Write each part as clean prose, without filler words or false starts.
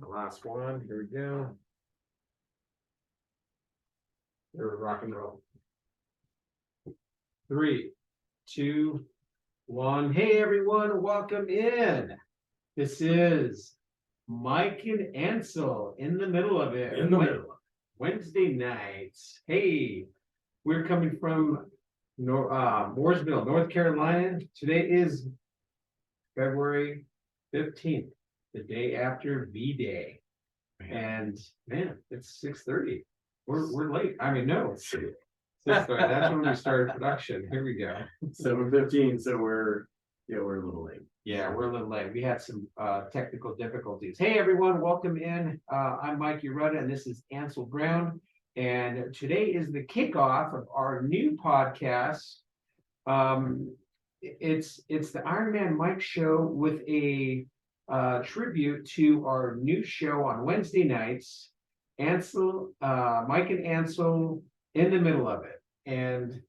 The last one. Here we go. Here we rock and roll. 3, 2, 1. Hey everyone, welcome in. This is Mike and Ansel in the middle of it. Wednesday nights. Hey, we're coming from Mooresville, North Carolina. Today is February 15th, the day after V-Day. And man, it's 6:30. We're late. I mean, no, it's 6:30. That's when we started production. Here we go. 7:15. So we're a little late. Yeah, we're a little late. We had some technical difficulties. Hey everyone, welcome in. I'm Mikeurueta and this is Ansel Brown. And today is the kickoff of our new podcast. It's the Iron Man Mike Show with a tribute to our new show on Wednesday nights. Ansel, Mike and Ansel in the middle of it. And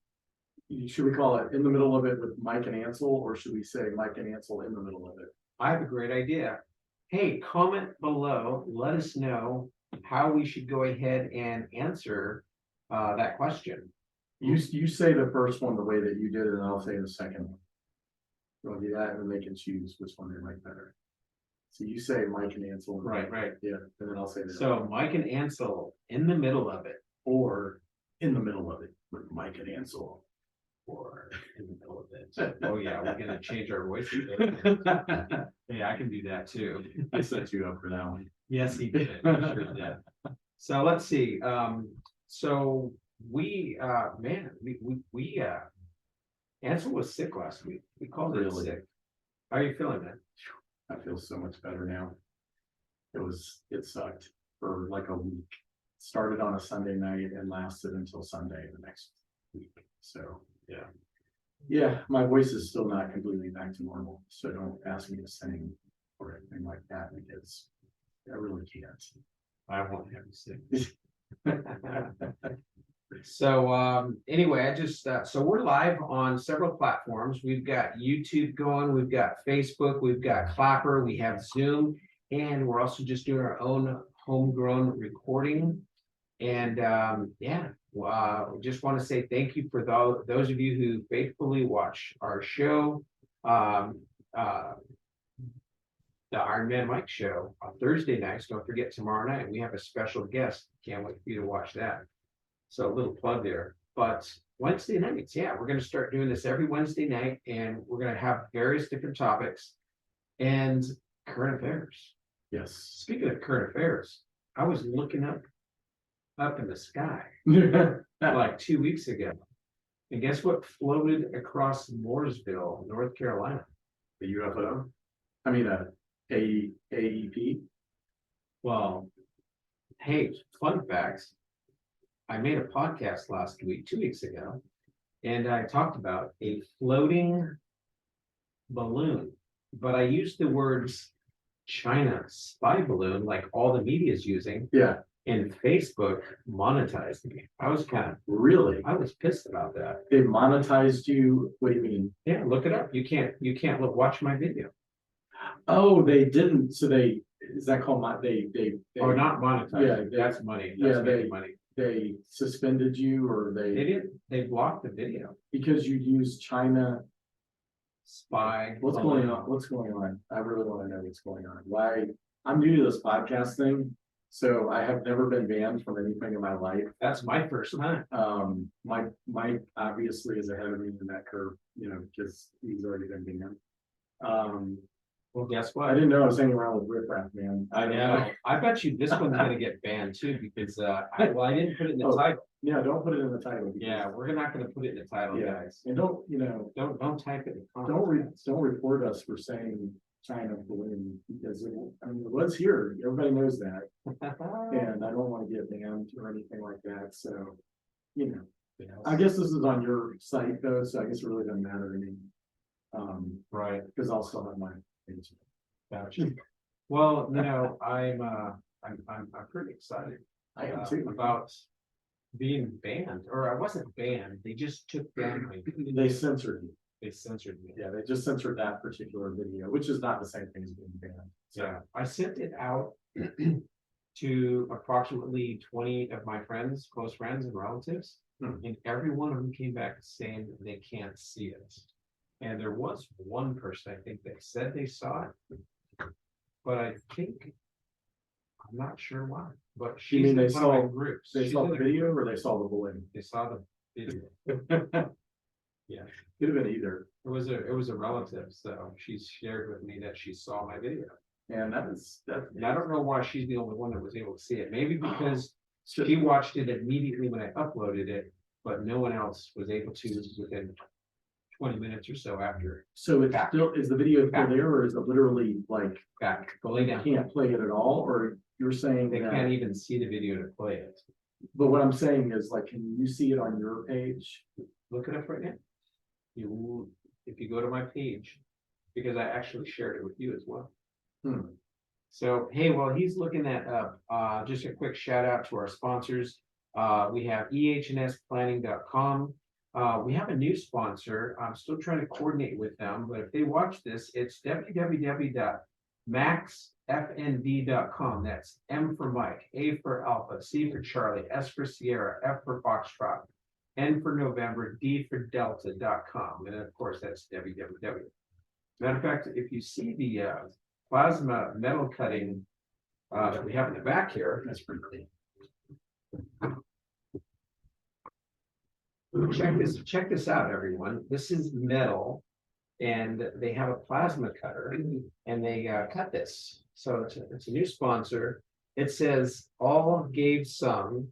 should we call it in the middle of it with Mike and Ansel, or should we say Mike and Ansel in the middle of it? I have a great idea. Hey, comment below. Let us know how we should go ahead and answer that question. You say the first one the way that you did it, and I'll say the second one. You want to do that, and then they can choose which one they like better. So you say Mike and Ansel. Right. Yeah, and then I'll say that. So Mike and Ansel in the middle of it. Or in the middle of it with Mike and Ansel. Or in the middle of it. Oh yeah, we're gonna change our voices. Yeah, I can do that too. I set you up for that one. Yes, he did. He sure did. So let's see. So we Ansel was sick last week. We called it sick. How are you feeling, man? I feel so much better now. It sucked for like a week. Started on a Sunday night and lasted until Sunday the next week. So yeah, my voice is still not completely back to normal. So don't ask me to sing or anything like that because I really can't. I won't have you sing. So anyway, I just so we're live on several platforms. We've got YouTube going, we've got Facebook, we've got Clapper, we have Zoom, and we're also just doing our own homegrown recording. And just want to say thank you for those of you who faithfully watch our show, the Iron Man Mike Show on Thursday nights. Don't forget tomorrow night we have a special guest. Can't wait for you to watch that. So a little plug there. But Wednesday nights, we're going to start doing this every Wednesday night, and we're going to have various different topics and current affairs. Yes. Speaking of current affairs, I was looking up in the sky like 2 weeks ago, and guess what floated across Mooresville, North Carolina? The UFO. I mean, AEP. Well, hey, fun facts. I made a podcast last week, 2 weeks ago, and I talked about a floating balloon, but I used the words China spy balloon like all the media is using. Yeah. And Facebook monetized me. I was I was pissed about that. They monetized you? What do you mean? Yeah, look it up. You can't watch my video. Oh, they didn't. So is that called they Oh, not monetized. Yeah, that's money. That's making money. They suspended you, or They didn't. They blocked the video because you used China spy. What's going on? What's going on? I really want to know what's going on. Why? I'm new to this podcast thing, so I have never been banned from anything in my life. That's my first time. Mike obviously is ahead of me in that curve, because he's already been banned. Well, guess what? I didn't know I was hanging around with riffraff, man. I know. I bet you this one's gonna get banned too because I didn't put it in the title. Yeah, don't put it in the title. Yeah, we're not gonna put it in the title, guys. And don't type it in the comments. Don't report us for saying China balloon because it was here. Everybody knows that, and I don't want to get banned or anything like that. So, I guess this is on your site though, so I guess it really doesn't matter to me. Right? Because I'll still have my page. Gotcha. Well, I'm pretty excited. I am too. About being banned, or I wasn't banned. They just took down my. They censored me. They censored me. Yeah, they just censored that particular video, which is not the same thing as being banned. So. Yeah, I sent it out to approximately 20 of my friends, close friends and relatives. And every one of them came back saying they can't see it. And there was one person, I think, that said they saw it. But I think, I'm not sure why, but You she's mean in they one of my saw groups. they She's saw in the a- video or they saw the bullying? They saw the video. Yeah, Could have been either. it was a relative, so she shared with me that she saw my video. And that's And I don't know why she's the only one that was able to see it. Maybe because she watched it immediately when I uploaded it, but no one else was able to within 20 minutes or so after. so it's Back. still, is the video Back. still there, or is it literally like Back, go lay you down. can't play it at all? Or you're saying They that, can't even see the video to play it. but what I'm saying is, like, can you see it on your page? Look it up right now. If you go to my page, because I actually shared it with you as well. So, hey, while he's looking that up, just a quick shout out to our sponsors. We have ehnsplanning.com. We have a new sponsor. I'm still trying to coordinate with them, but if they watch this, it's www.maxfnd.com. That's M for Mike, A for Alpha, C for Charlie, S for Sierra, F for Foxtrot, N for November, D for Delta.com. And of course, that's www. Matter of fact, if you see the plasma metal cutting that we have in the back here, That's pretty cool. check this out, everyone. This is metal, and they have a plasma cutter, and they cut this. So it's a new sponsor. It says all gave some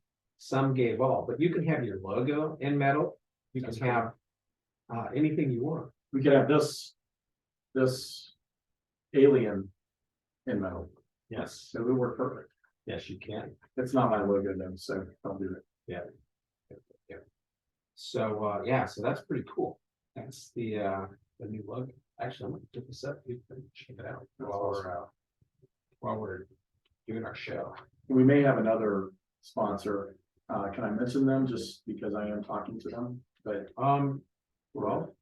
gave all, but you can have your logo in metal. You can have anything you want. We could have this alien in metal. Yes, So it would work perfect. yes, you can. It's not my logo though, so I'll do it. Yeah. So yeah, so that's pretty cool. That's the new logo. Actually, I'm gonna put this up. You can check it out while we're doing our show. We may have another sponsor. Can I mention them just because I am talking to them? But Well,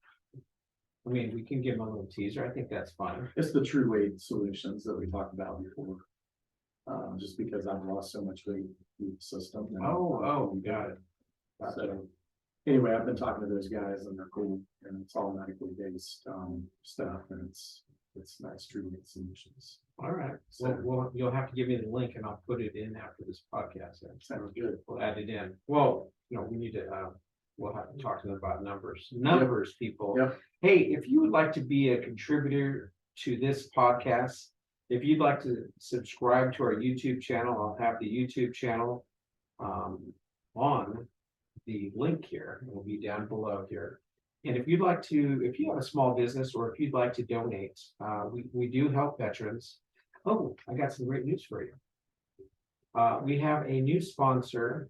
I mean, we can give them a little teaser. I think that's fine. it's the True Weight Solutions that we talked about before. Just because I've lost so much weight through the system. Oh, got it. So anyway, I've been talking to those guys and they're cool, and it's all medically based stuff, and it's nice True Weight Solutions. All right. So Well, you'll have to give me the link and I'll put it in after this podcast. Then. sounds good. We'll add it in. Well, we need to, we'll have to talk to them about numbers, people. Yep. Hey, if you would like to be a contributor to this podcast, if you'd like to subscribe to our YouTube channel, I'll have the YouTube channel on the link here. It will be down below here. And if you have a small business or if you'd like to donate, we do help veterans. Oh, I got some great news for you. We have a new sponsor,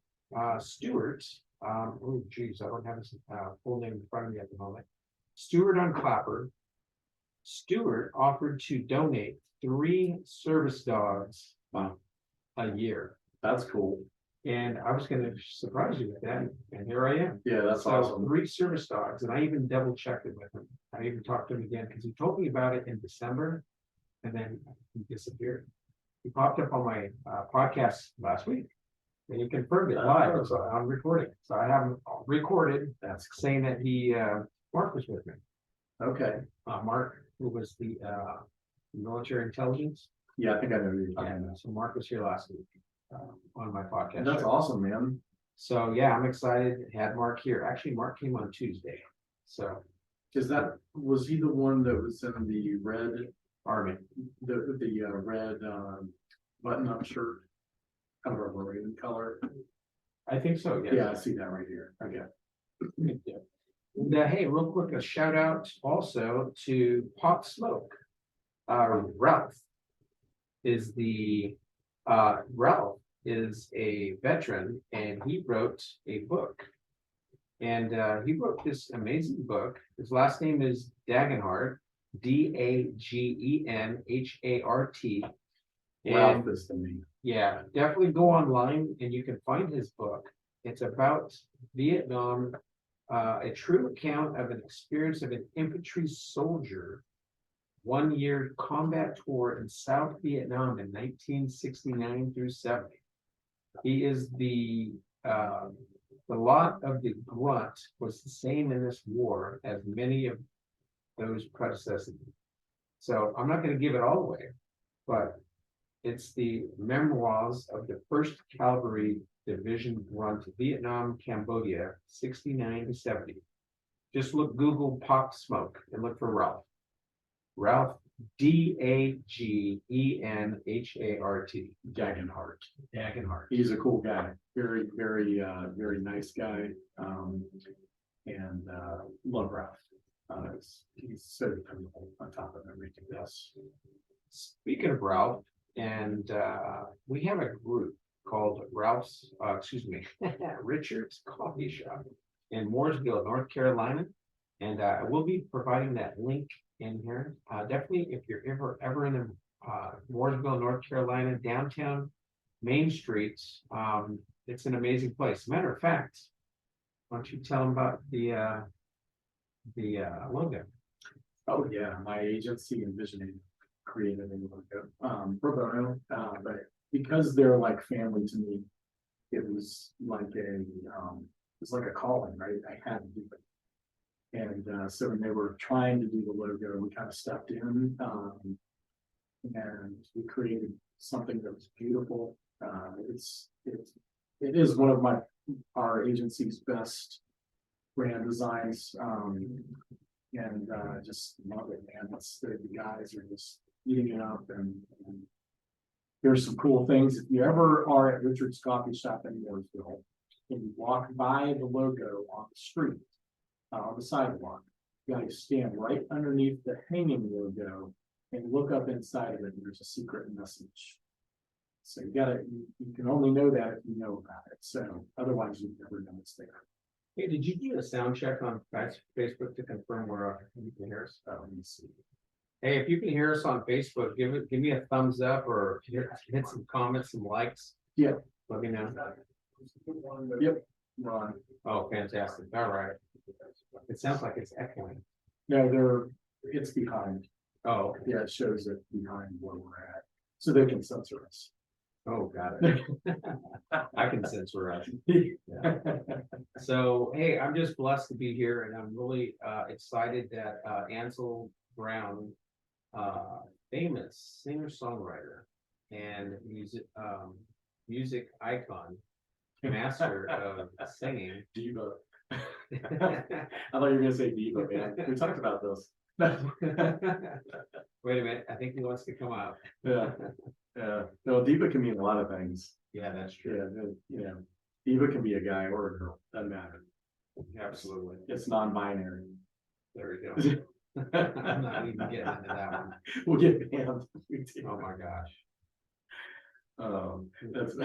Stuart. Oh, geez, I don't have his full name in front of me at the moment. Stuart on Clapper. Stuart offered to donate 3 service dogs a year. That's cool. And I was going to surprise you with that, and here I am. Yeah, that's So awesome. 3 service dogs, and I even double checked it with him. I even talked to him again because he told me about it in December, and then he disappeared. He popped up on my podcast last week, and he confirmed it live. So I'm recording. So I have him recorded. That's saying that Mark was with me. Okay. Mark, who was the military intelligence. Yeah, I think I know who you're talking Yeah, about. so Mark was here last week on my podcast. That's show. awesome, man. So yeah, I'm excited. Had Mark here. Actually, Mark came on Tuesday. So Was he the one that was in the red Army. the red button-up shirt, kind of a maroon color? I think so. Yes. Yeah, I see that right here. Okay. Yeah. And, hey, real quick, a shout out also to Pop Smoke. Ralph is a veteran, and he wrote a book. And he wrote this amazing book. His last name is Dagenhart, Dagenhart. Ralph is the name. Yeah, definitely go online and you can find his book. It's about Vietnam, a true account of an experience of an infantry soldier 1-year combat tour in South Vietnam in 1969 through 70. He is the lot of the grunt was the same in this war as many of those predecessors. So I'm not going to give it all away, but it's the memoirs of the 1st Cavalry Division Grunt, Vietnam, Cambodia, 69 to 70. Just Google Pop Smoke and look for Ralph. Ralph, Dagenhart. Dagenhart. Dagenhart. He's a cool guy. Very, very, very nice guy. And love Ralph. He's so dependable on top of everything else. Speaking of Ralph, and we have a group called Richard's Coffee Shop in Mooresville, North Carolina. And we'll be providing that link in here. Definitely, if you're ever in the Mooresville, North Carolina, downtown Main Street, it's an amazing place. Matter of fact, why don't you tell them about the logo? Oh yeah, my agency Envisioning created a logo pro bono, but because they're like family to me, it was like a calling, right? I had to do it. And so when they were trying to do the logo, we kind of stepped in and we created something that was beautiful. It is one of our agency's best brand designs, and just love it, man. The guys are just eating it up, and there's some cool things. If you ever are at Richard's Coffee Shop in Mooresville and you walk by the logo on the street, on the sidewalk, you gotta stand right underneath the hanging logo and look up inside of it, and there's a secret message. So you can only know that if you know about it. So otherwise you'd never know it's there. Hey, did you do a sound check on Facebook to confirm you can hear us? Let me see. Hey, if you can hear us on Facebook, give me a thumbs up or hit some comments, some likes. Yeah. Let me know. Yep. Ron. Oh, fantastic. All right. It sounds like it's echoing. No, it's behind. Oh, Yeah, it shows it behind where we're at. So they can censor us. oh, got it. I can censor us. Yeah. So, hey, I'm just blessed to be here, and I'm really excited that Ansel Brown, famous singer-songwriter and music icon, master of singing. Diva. I thought you were gonna say diva, man. We talked about this. Wait a minute, I think he wants to come out. Yeah. Yeah. No, diva can mean a lot of things. Yeah, that's true. Yeah. Diva can be a guy or a girl. Doesn't matter. Absolutely. It's non-binary. There we go. I'm not even getting into that one. We'll get banned. Oh my gosh. That's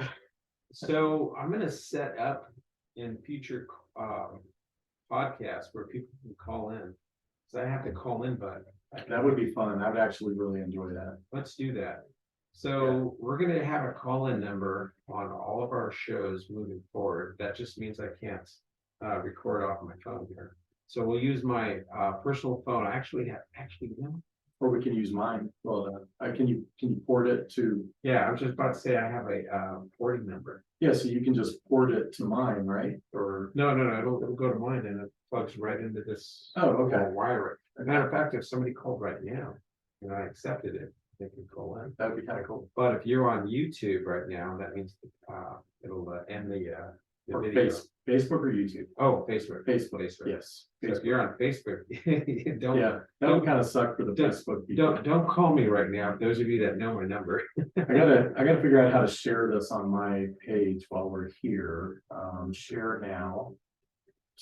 So I'm gonna set up in future podcasts where people can call in. So I have to call in, but that would be fun. I would actually really enjoy that. let's do that. So we're gonna have a call-in number on all of our shows moving forward. That just means I can't record off my phone here. So we'll use my personal phone. I actually no. Or we can use mine. Well, can you port it to? Yeah, I was just about to say I have a porting number. Yeah, so you can just port it to mine, right? Or No, it'll go to mine and it plugs right into this. oh, okay. Wire. As a matter of fact, if somebody called right now and I accepted it, they can call in. That would be kind of cool. But if you're on YouTube right now, that means it'll end the Or video. Facebook or YouTube? Oh, Facebook. Facebook. Facebook. Yes. So if you're on Facebook, don't Yeah, that would kind of suck for the Facebook people. don't call me right now. Those of you that know my number. I gotta figure out how to share this on my page while we're here. Share now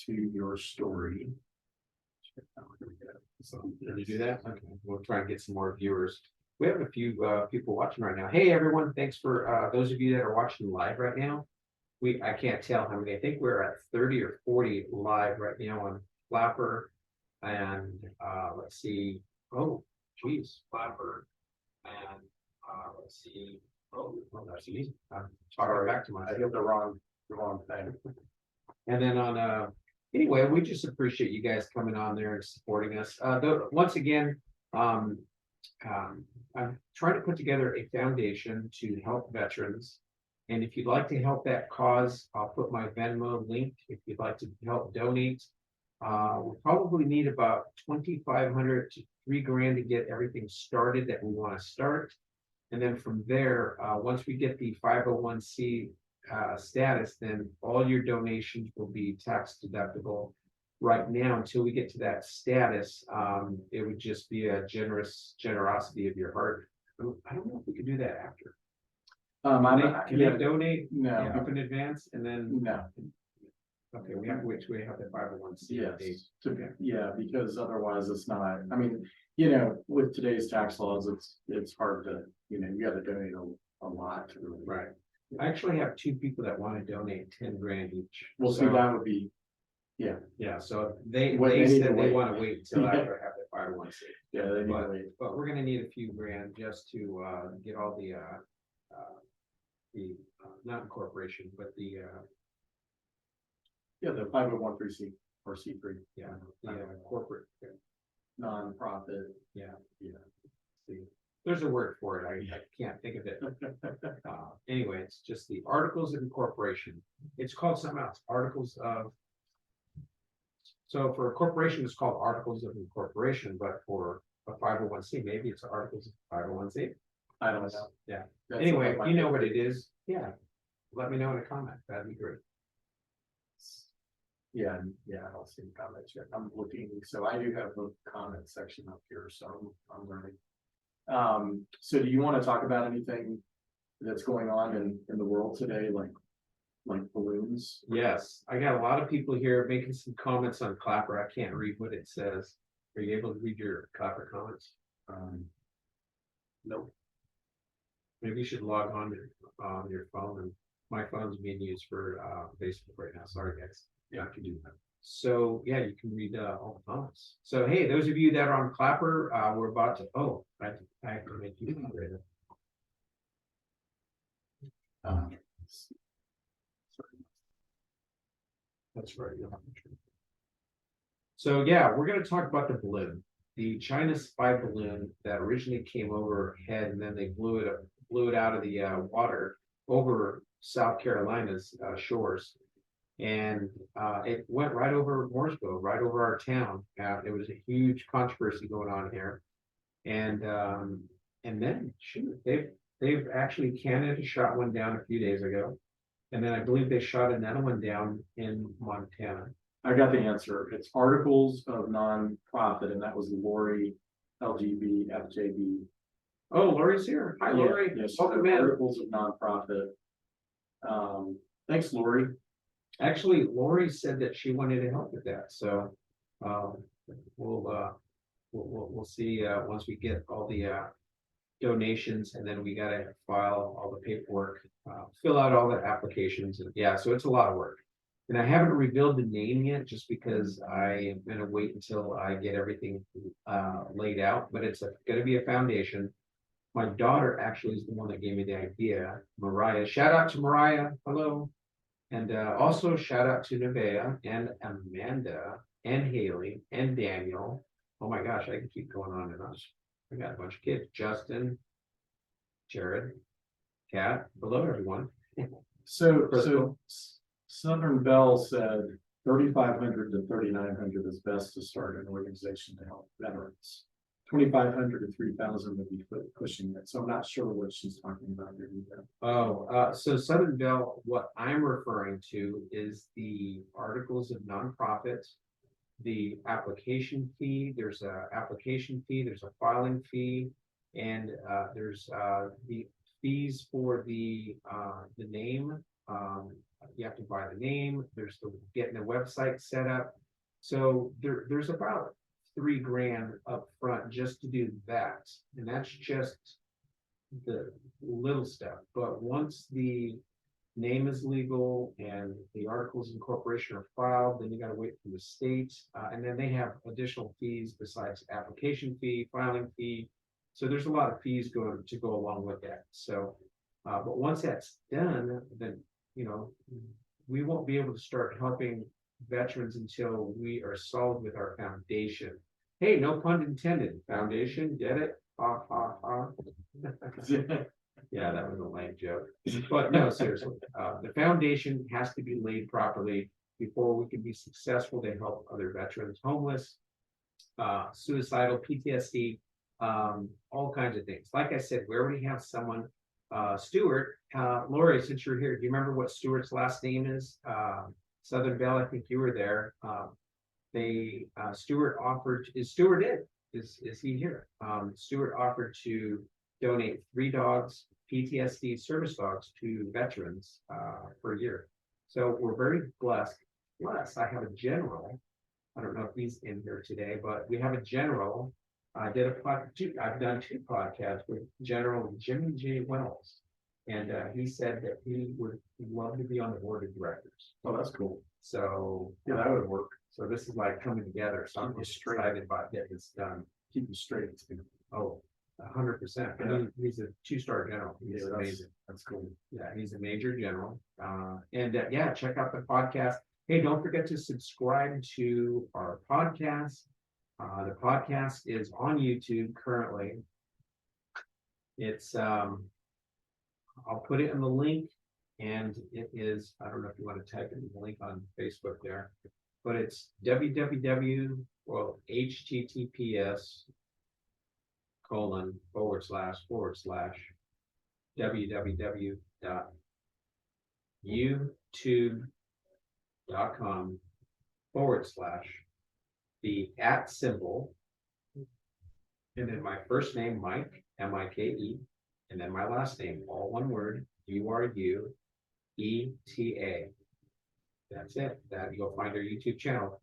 to your story. So can you do that? Okay, we'll try and get some more viewers. We have a few people watching right now. Hey everyone, thanks for those of you that are watching live right now. I can't tell how many. I think we're at 30 or 40 live right now on Flapper, and let's see. Oh, geez, Flapper, and let's see. Oh, that's easy. I'm talking back to I myself. hit the wrong thing. And then on anyway, we just appreciate you guys coming on there and supporting us. Once again, I'm trying to put together a foundation to help veterans. And if you'd like to help that cause, I'll put my Venmo link if you'd like to help donate. We'll probably need about 2,500 to $3,000 to get everything started that we want to start. And then from there, once we get the 501c status, then all your donations will be tax deductible. Right now, until we get to that status, it would just be a generosity of your heart. I don't know if we could do that after. Can they donate up in advance and then? No. Okay, we have to wait till we have the 501c. Yes. Yeah, because otherwise it's not, I mean, you know, with today's tax laws, it's hard to, you know, you gotta donate a lot to really. Right. I actually have 2 people that want to donate 10 grand each. Well, so that would be, yeah, so they need said to they wait. want to wait until after I have the 501c. yeah, they need to wait. But we're gonna need a few grand just to get all the not incorporation, but the Yeah, the 501c or C3. yeah, the corporate. Nonprofit. Yeah. See, there's a word for it. I can't think of it. Anyway, it's just the articles of incorporation. It's called something else. Articles of. So for a corporation, it's called articles of incorporation, but for a 501c, maybe it's articles of 501c. I don't know. Yeah. That's Anyway, something if you know what it is, yeah, let me know in a comment. That'd be great. Yeah, I'll see the comments yet. I'm looking, so I do have the comment section up here, so I'm learning. So do you want to talk about anything that's going on in the world today, like balloons? Yes, I got a lot of people here making some comments on Clapper. I can't read what it says. Are you able to read your Clapper comments? Nope. Maybe you should log on to your phone, and my phone's being used for Facebook right now. Sorry, guys. Yeah, I can do that. So yeah, you can read all the comments. So hey, those of you that are on Clapper, we're about to. Oh, I have to make you moderator. That's right. So yeah, we're going to talk about the balloon, the China spy balloon that originally came overhead, and then they blew it out of the water over South Carolina's shores, and it went right over Mooresville, right over our town. There was a huge controversy going on here, and then shoot, they've actually Canada shot one down a few days ago, and then I believe they shot another one down in Montana. I got the answer. It's articles of non-profit, and that was Lori, LGB, FJB. Oh, Lori's here. Hi, Lori. Yes, Welcome in. articles of non-profit. Thanks, Lori. Actually, Lori said that she wanted to help with that, so we'll see once we get all the donations, and then we gotta file all the paperwork, fill out all the applications, and yeah, so it's a lot of work. And I haven't revealed the name yet, just because I am gonna wait until I get everything laid out. But it's gonna be a foundation. My daughter actually is the one that gave me the idea, Mariah. Shout out to Mariah. Hello. And also shout out to Nevaeh and Amanda and Haley and Daniel. Oh my gosh, I can keep going on and on. I got a bunch of kids. Justin, Jared, Kat. Hello, everyone. So Southern Bell said 3,500 to 3,900 is best to start an organization to help veterans. 2,500 to 3,000 would be pushing it. So I'm not sure what she's talking about here. Oh, so Southern Bell, what I'm referring to is the articles of nonprofit, the application fee. There's a application fee, there's a filing fee, and there's the fees for the name. You have to buy the name. There's the getting the website set up. So there's about $3,000 up front just to do that, and that's just the little stuff. But once the name is legal and the articles of incorporation are filed, then you got to wait for the state, and then they have additional fees besides application fee, filing fee. So there's a lot of fees to go along with that. So, but once that's done, then we won't be able to start helping veterans until we are solid with our foundation. Hey, no pun intended. Foundation, get it? Ha ha ha. Yeah, that was a lame joke. But no, seriously, the foundation has to be laid properly before we can be successful to help other veterans, homeless, suicidal, PTSD, all kinds of things. Like I said, we already have someone, Stuart, Lori, since you're here, do you remember what Stuart's last name is? Southern Belle, I think you were there. Stuart offered, is Stuart in? Is he here? Stuart offered to donate 3 dogs, PTSD service dogs, to veterans per year. So we're very blessed. Plus, I have a general. I don't know if he's in here today, but we have a general. I've done 2 podcasts with General Jimmy J. Wells, and he said that he would love to be on the board of directors. Oh, that's cool. So yeah, that would work. So this is like coming together. So I'm just excited about getting this done. Keep you straight. Oh, 100%. I mean, he's a 2-star general. He's amazing. That's cool. Yeah, he's a major general. Yeah, check out the podcast. Hey, don't forget to subscribe to our podcast. The podcast is on YouTube currently. It's I'll put it in the link, and it is, I don't know if you want to type in the link on Facebook there, but it's https://www.youtube.com/the @ symbol, and then my first name, Mike, Mike, and then my last name, all one word, Urueta. That's it. That you'll find our YouTube channel.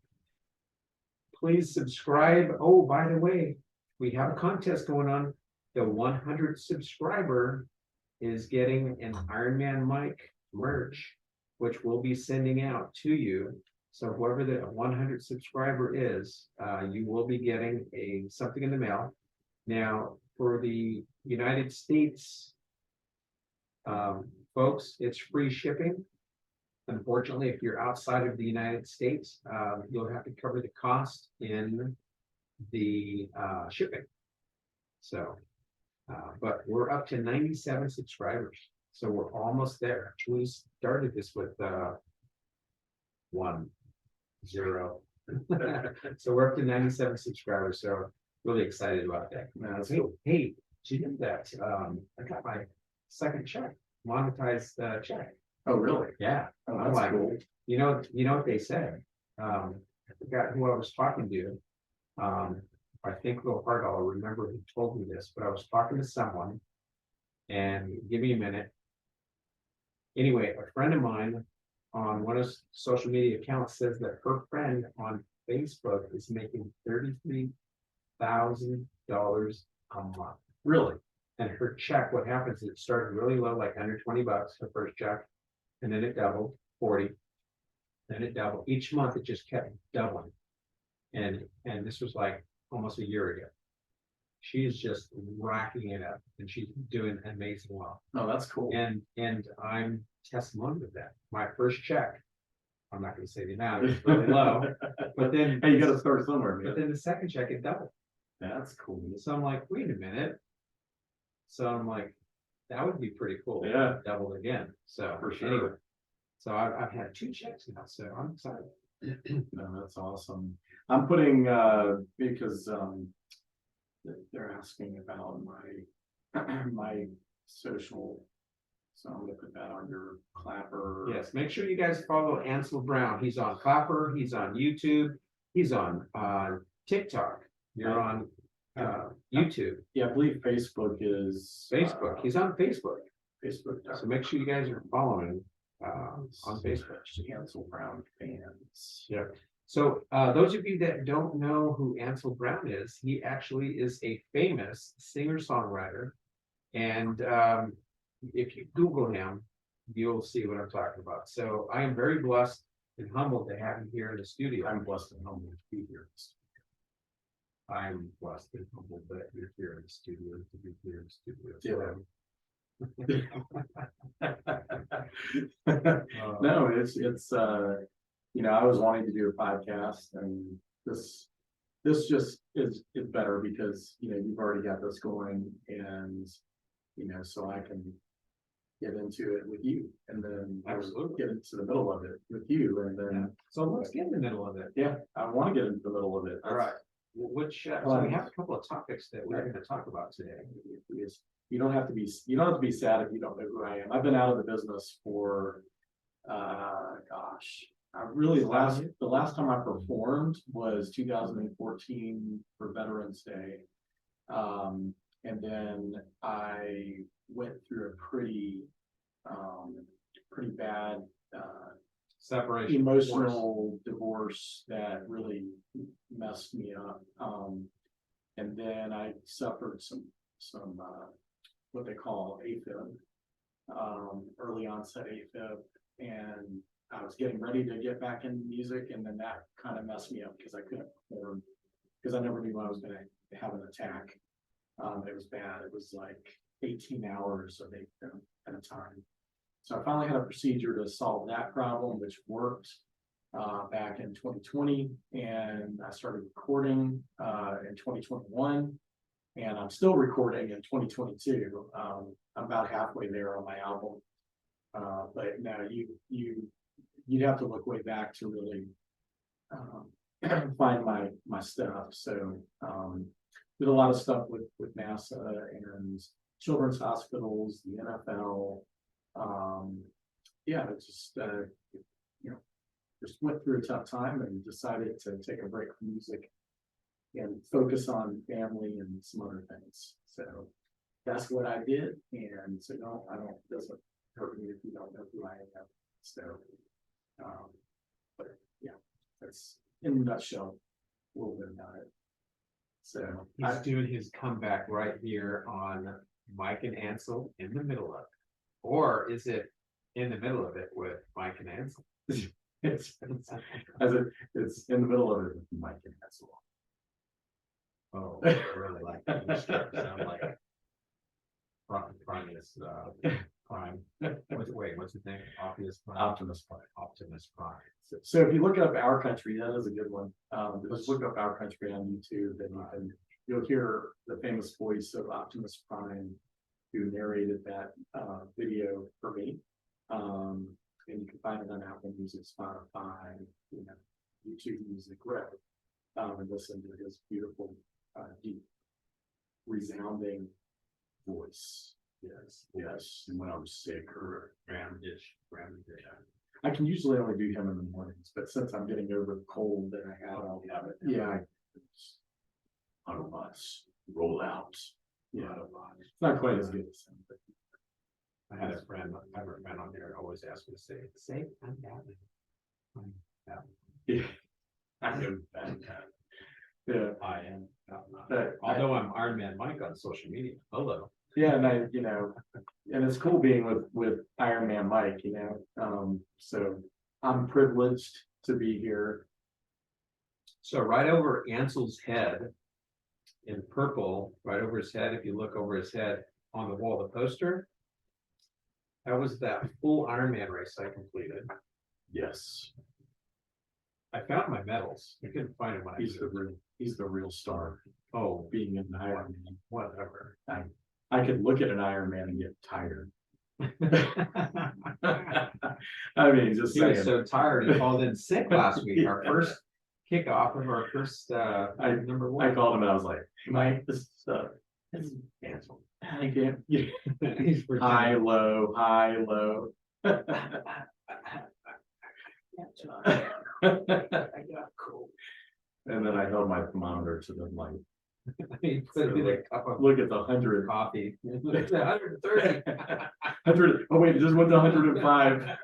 Please subscribe. Oh, by the way, we have a contest going on. The 100th subscriber is getting an Iron Man Mike merch, which we'll be sending out to you. So whoever the 100th subscriber is, you will be getting something in the mail. Now, for the United States folks, it's free shipping. Unfortunately, if you're outside of the United States, you'll have to cover the cost in the shipping. So, but we're up to 97 subscribers. So we're almost there. We started this with 1, 0. So we're up to 97 subscribers. So really excited about that. Hey, did you know that I got my second check, monetized check. Oh, really? Yeah. Oh, I'm that's like, cool. you know what they said. I forgot who I was talking to. I think real hard I'll remember who told me this, but I was talking to someone, and give me a minute. Anyway, a friend of mine on one of his social media accounts says that her friend on Facebook is making $33,000 a month. Really? And her check, what happens is it started really low, like under $20, her first check, and then it doubled, 40, then it doubled. Each month it just kept doubling. And this was like almost a year ago. She is just racking it up, and she's doing amazing well. Oh, that's cool. And I'm testimony of that. My first check, I'm not going to say the amount, it's really low, but then hey, you got to start somewhere, man. But then the second check, it doubled. That's cool. So I'm like, wait a minute. So I'm like, that would be pretty cool. Yeah. Doubled again. So for sure. Anyway, so I've had 2 checks now, so I'm excited. No, that's awesome. I'm putting because they're asking about my social, so I'm gonna put that on your Clapper. Yes, make sure you guys follow Ansel Brown. He's on Clapper, he's on YouTube, he's on TikTok. You're on YouTube. Yeah, I believe Facebook is Facebook. He's on Facebook. Facebook. So make sure you guys are following on Facebook. Ansel Brown fans. Yeah. So those of you that don't know who Ansel Brown is, he actually is a famous singer-songwriter. And if you Google him, you'll see what I'm talking about. So I am very blessed and humbled to have him here in the studio. I'm blessed and humbled to be here. I'm blessed and humbled that you're here in the studio, to be here in the studio. No, it's I was wanting to do a podcast, and this this just is better because, you've already got this going and, so I can get into it with you and then Absolutely. get into the middle of it with you and then, So let's get in the middle of it. yeah, I want to get into the middle of it. All right. Which, so we have a couple of topics that we're going to talk about today. You don't have to be sad if you don't know who I am. I've been out of the business for, gosh, the last time I performed was 2014 for Veterans Day. And then I went through a pretty bad, Separation, emotional divorce that really messed me up. And then I suffered some what they call AFib, early onset AFib, and I was getting ready to get back into music, and then that kind of messed me up because I couldn't perform because I never knew I was going to have an attack. It was bad. It was like 18 hours of AFib at a time. So I finally had a procedure to solve that problem, which worked back in 2020, and I started recording in 2021, and I'm still recording in 2022. I'm about halfway there on my album, but now you'd have to look way back to really find my stuff. So did a lot of stuff with NASA and children's hospitals, the NFL. Yeah, it's just just went through a tough time and decided to take a break from music and focus on family and some other things. So that's what I did. And so it doesn't hurt me if you don't know who I am. So, but yeah, that's in a nutshell a little bit about it. So he's doing his comeback right here on Mike and Ansel in the middle of it. Or is it in the middle of it with Mike and Ansel? it's in the middle of it with Mike and Ansel. Oh, I really like that. You sound like Prime. What's his name? Optimus Prime. So if you look up Our Country, that is a good one. Just look up Our Country on YouTube, and you'll hear the famous voice of Optimus Prime, who narrated that video for me. And you can find it on Apple Music, Spotify, YouTube Music, wherever. And listen to his beautiful, deep, resounding voice. Yes. And when I was sick or ramdish. I can usually only do him in the mornings, but since I'm getting over the cold that I had, I'll have it. Yeah. Autobots roll out. Yeah. It's not quite as good as him, but I had a friend on there always asked me to say I'm Batman. yeah. I am Batman. Yeah. I am Batman. Although I'm Iron Man Mike on social media. Hello. Yeah, and and it's cool being with Iron Man Mike, so I'm privileged to be here. So right over Ansel's head in purple, right over his head, if you look over his head on the wall, the poster, that was that full Iron Man race I completed. Yes. I found my medals. I couldn't find them when he's the real star. Oh, being an Iron Man. Whatever. I could look at an Iron Man and get tired. I mean, just he was so tired he called in sick last week. Our first kickoff of our first number one. I called him and I was like, Mike, this is canceled. I can't. High, low. I got cold. And then I held my thermometer to the light. Look at the 100 coffee. It's 130. 100. Oh wait, it just went to 105.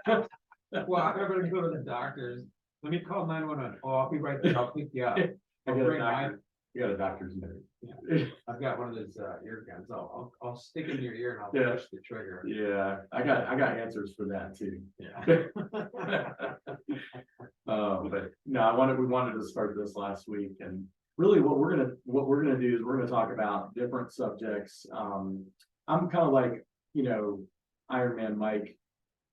Well, I'm gonna go to the doctor's. Let me call 911. Oh, I'll be right there. I'll pick you up. You got a doctor's note. Yeah. I've got one of those ear guns. I'll stick it in your ear and I'll push the trigger. Yeah, I got answers for that too. Yeah. But no, we wanted to start this last week, and really what we're gonna do is we're gonna talk about different subjects. I'm kind of like Iron Man Mike.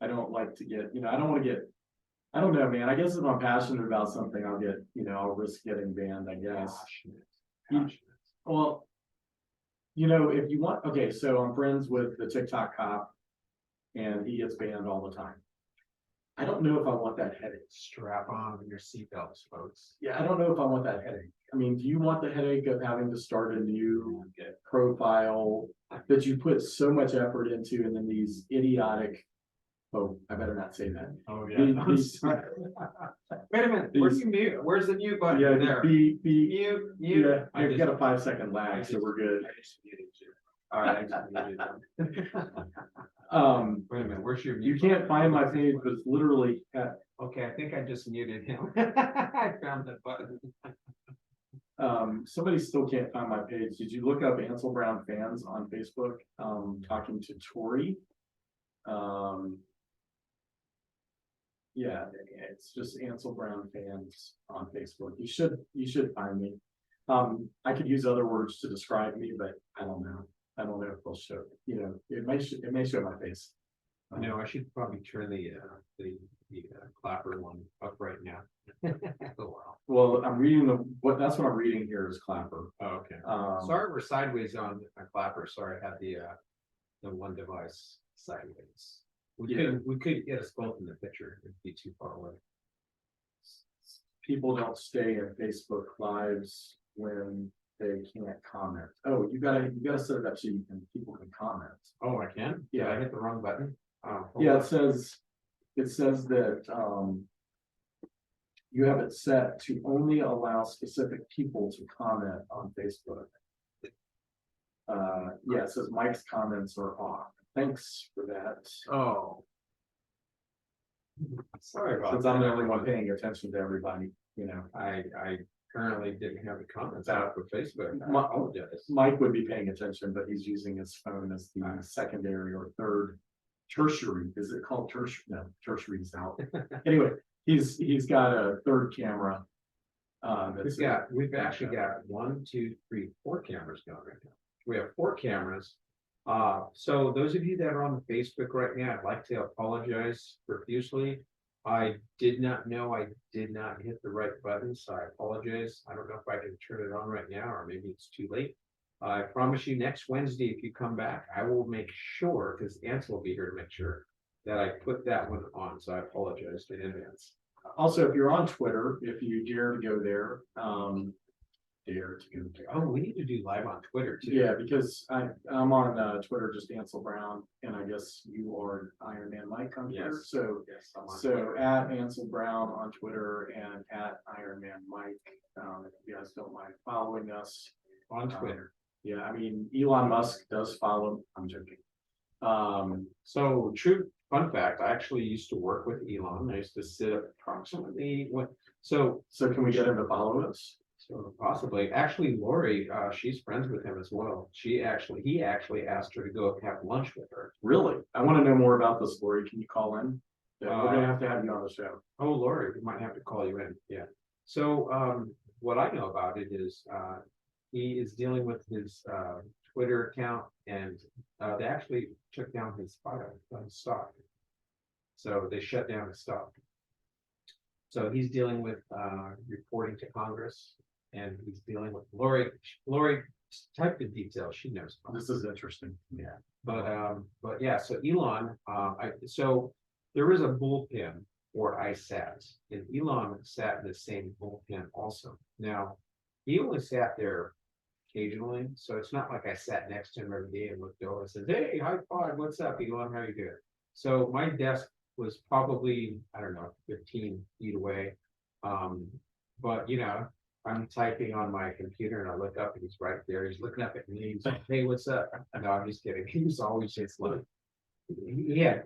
I don't like to get I don't know, man. I guess if I'm passionate about something, I'll get, I'll risk getting banned, I guess. Well, if you want, okay, so I'm friends with the TikTok cop and he gets banned all the time. I don't know if I want that headache. Strap on your seatbelts, folks. Yeah, I don't know if I want that headache. I mean, do you want the headache of having to start a new profile that you put so much effort into and then these idiotic, oh, I better not say that. Oh, yeah. I'm sorry. Wait a minute, where's your mute? Where's the mute button? Yeah, There. mute. Yeah, I've got a 5-second lag, so we're good. I just muted you. All right, I just muted them. Wait a minute, where's your mute? You can't find my page, but it's literally at, Okay, I think I just muted him. I found that button. somebody still can't find my page. Did you look up Ansel Brown fans on Facebook? Talking to Tori. Yeah, it's just Ansel Brown fans on Facebook. You should find me. I could use other words to describe me, but I don't know. I don't know if they'll show. It may show my face. No, I should probably turn the clapper one up right now. Oh, wow. Well, I'm reading that's what I'm reading here is Clapper. Oh, okay. Sorry, we're sideways on a clapper. Sorry, I had the one device sideways. We could get us both in the picture. It'd be too far away. People don't stay in Facebook lives when they can't comment. Oh, you gotta set it up so people can comment. Oh, I can? Yeah. I hit the wrong button. Yeah, it says that you have it set to only allow specific people to comment on Facebook. Yeah, it says Mike's comments are off. Thanks for that. Oh. Sorry about Since that. I'm the only one paying attention to everybody, I currently didn't have the comments out for Facebook. I My- apologize. Mike would be paying attention, but he's using his phone as the secondary or third tertiary. Is it called tertiary? No, tertiary is out. Anyway, he's got a third camera. We've actually got 1, 2, 3, 4 cameras going right now. We have 4 cameras. So those of you that are on Facebook right now, I'd like to apologize profusely. I did not know I did not hit the right button, so I apologize. I don't know if I can turn it on right now, or maybe it's too late. I promise you next Wednesday, if you come back, I will make sure, because Ansel will be here to make sure that I put that one on. So I apologize in advance. Also, if you're on Twitter, if you dare to go there, Oh, we need to do live on Twitter too. Yeah, because I'm on Twitter, just Ansel Brown, and I guess you are Iron Man Mike on Twitter. Yes. So Yes, I'm on so Twitter. at Ansel Brown on Twitter and at Iron Man Mike. If you guys don't mind following us On Twitter. Yeah, I mean Elon Musk does follow. I'm joking. So true fun fact, I actually used to work with Elon. I used to sit approximately so can we get him to follow us? So possibly, actually, Lori, she's friends with him as well. He actually asked her to go have lunch with her. Really? I want to know more about this, Lori. Can you call in? Yeah, we're gonna have to have you on the show. Oh, Lori, we might have to call you in. Yeah. So what I know about it is he is dealing with his Twitter account, and they actually took down his stock. So they shut down his stock. So he's dealing with reporting to Congress, and he's dealing with Lori. Lori, type the details. She knows. This is interesting. Yeah. But yeah. So Elon, so there is a bullpen where I sat, and Elon sat in the same bullpen also. Now, he only sat there occasionally, so it's not like I sat next to him every day and looked over and said, "Hey, high five, what's up, Elon? How you doing?" So my desk was probably, I don't know, 15 feet away. But I'm typing on my computer and I look up and he's right there. He's looking up at me. He's like, "Hey, what's up?" No, I'm just kidding. He was always just like, he had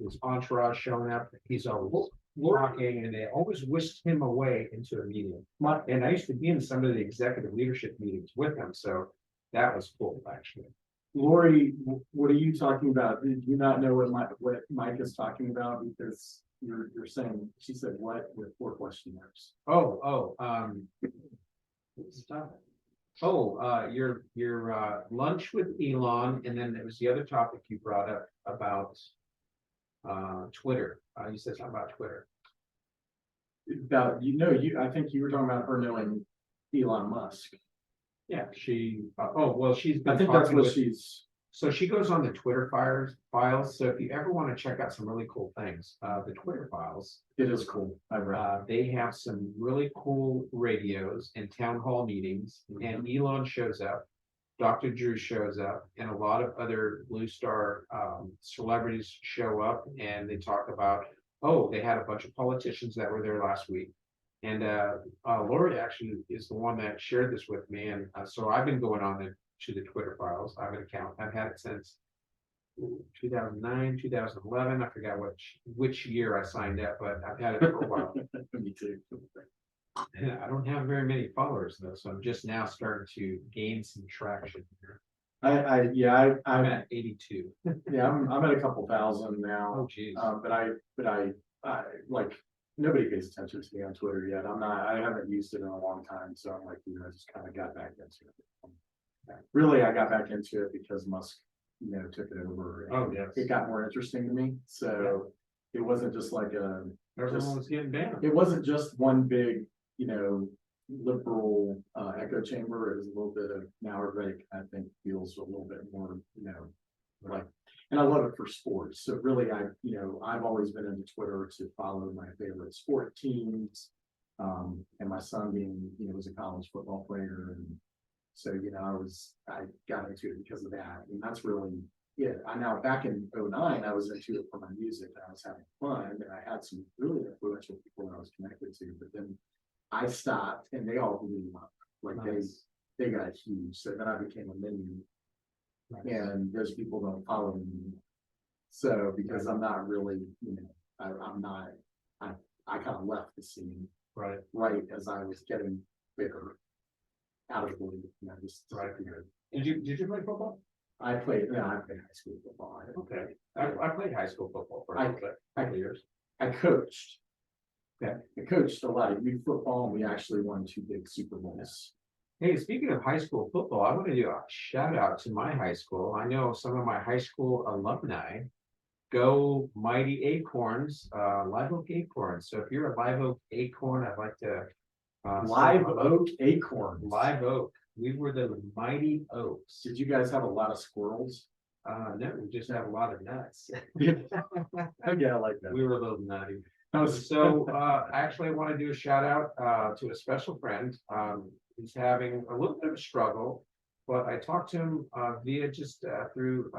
his entourage showing up. He's always walking, and they always whisked him away into a meeting. And I used to be in some of the executive leadership meetings with him, so that was cool, actually. Lori, what are you talking about? Did you not know what Mike is talking about? Because you're saying, she said what with 4 question marks. Your lunch with Elon, and then there was the other topic you brought up about Twitter. You said something about Twitter. about, I think you were talking about her knowing Elon Musk. Yeah, she's been I think that's talking what with, she's, so she goes on the Twitter files. So if you ever want to check out some really cool things, the Twitter files, it is cool. I read. they have some really cool radios and town hall meetings, and Elon shows up, Dr. Drew shows up, and a lot of other Blue Star celebrities show up, and they talk about, they had a bunch of politicians that were there last week. And Lori actually is the one that shared this with me, and so I've been going on to the Twitter files. I have an account. I've had it since 2009, 2011. I forgot which year I signed up, but I've had it for a while. Me too. I don't have very many followers though, so I'm just now starting to gain some traction here. I'm at 82. Yeah, I'm at a couple thousand now. Oh geez. But I like, nobody pays attention to me on Twitter yet. I haven't used it in a long time, so I'm like, I just kind of got back into it. Really, I got back into it because Musk, took it over. Oh yes. It got more interesting to me. So it wasn't just like everyone was getting banned. It wasn't just one big, liberal echo chamber. It was a little bit of, now everybody I think feels a little bit more, like, and I love it for sports. So really, I've always been into Twitter to follow my favorite sport teams. And my son being, was a college football player. And so, I got into it because of that. And that's really it. Now back in 2009, I was into it for my music. I was having fun, and I had some really influential people that I was connected to, but then I stopped and they all blew up. Like nice. they got huge. So then I became a minion. Nice. And those people don't follow me anymore. So because I'm not really, I'm not, I kind of left the scene right as I was getting bigger out of the league. Just right. Did you play football? I played high school football. Okay. I played high school football for a couple years. I coached. Okay. I coached a lot of youth football, and we actually won 2 big Super Bowls. Hey, speaking of high school football, I want to do a shout out to my high school. I know some of my high school alumni. Go Mighty Acorns, Live Oak Acorns. So if you're a Live Oak Acorn, I'd like to Live Oak Acorns. Live Oak. We were the Mighty Oaks. Did you guys have a lot of squirrels? No, we just have a lot of nuts. Yeah, I like that. We were a little nutty. So actually I want to do a shout out to a special friend. He's having a little bit of a struggle, but I talked to him via just through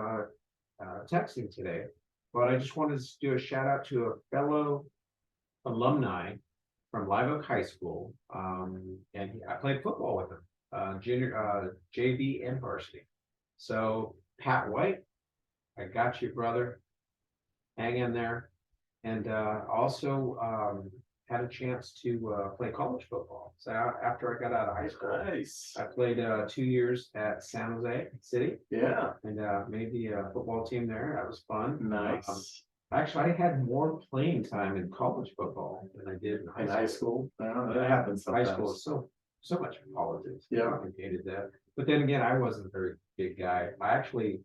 texting today. But I just wanted to do a shout out to a fellow alumni from Live Oak High School. And I played football with him, junior, JV and varsity. So Pat White, I got you, brother. Hang in there. And also had a chance to play college football. So after I got out of high school, nice. I played 2 years at San Jose City. Yeah. And made the football team there. That was fun. Nice. Actually, I had more playing time in college football than I did in high school. That happens sometimes. High school is so much politics. Yeah. I hated that. But then again, I wasn't a very big guy. I actually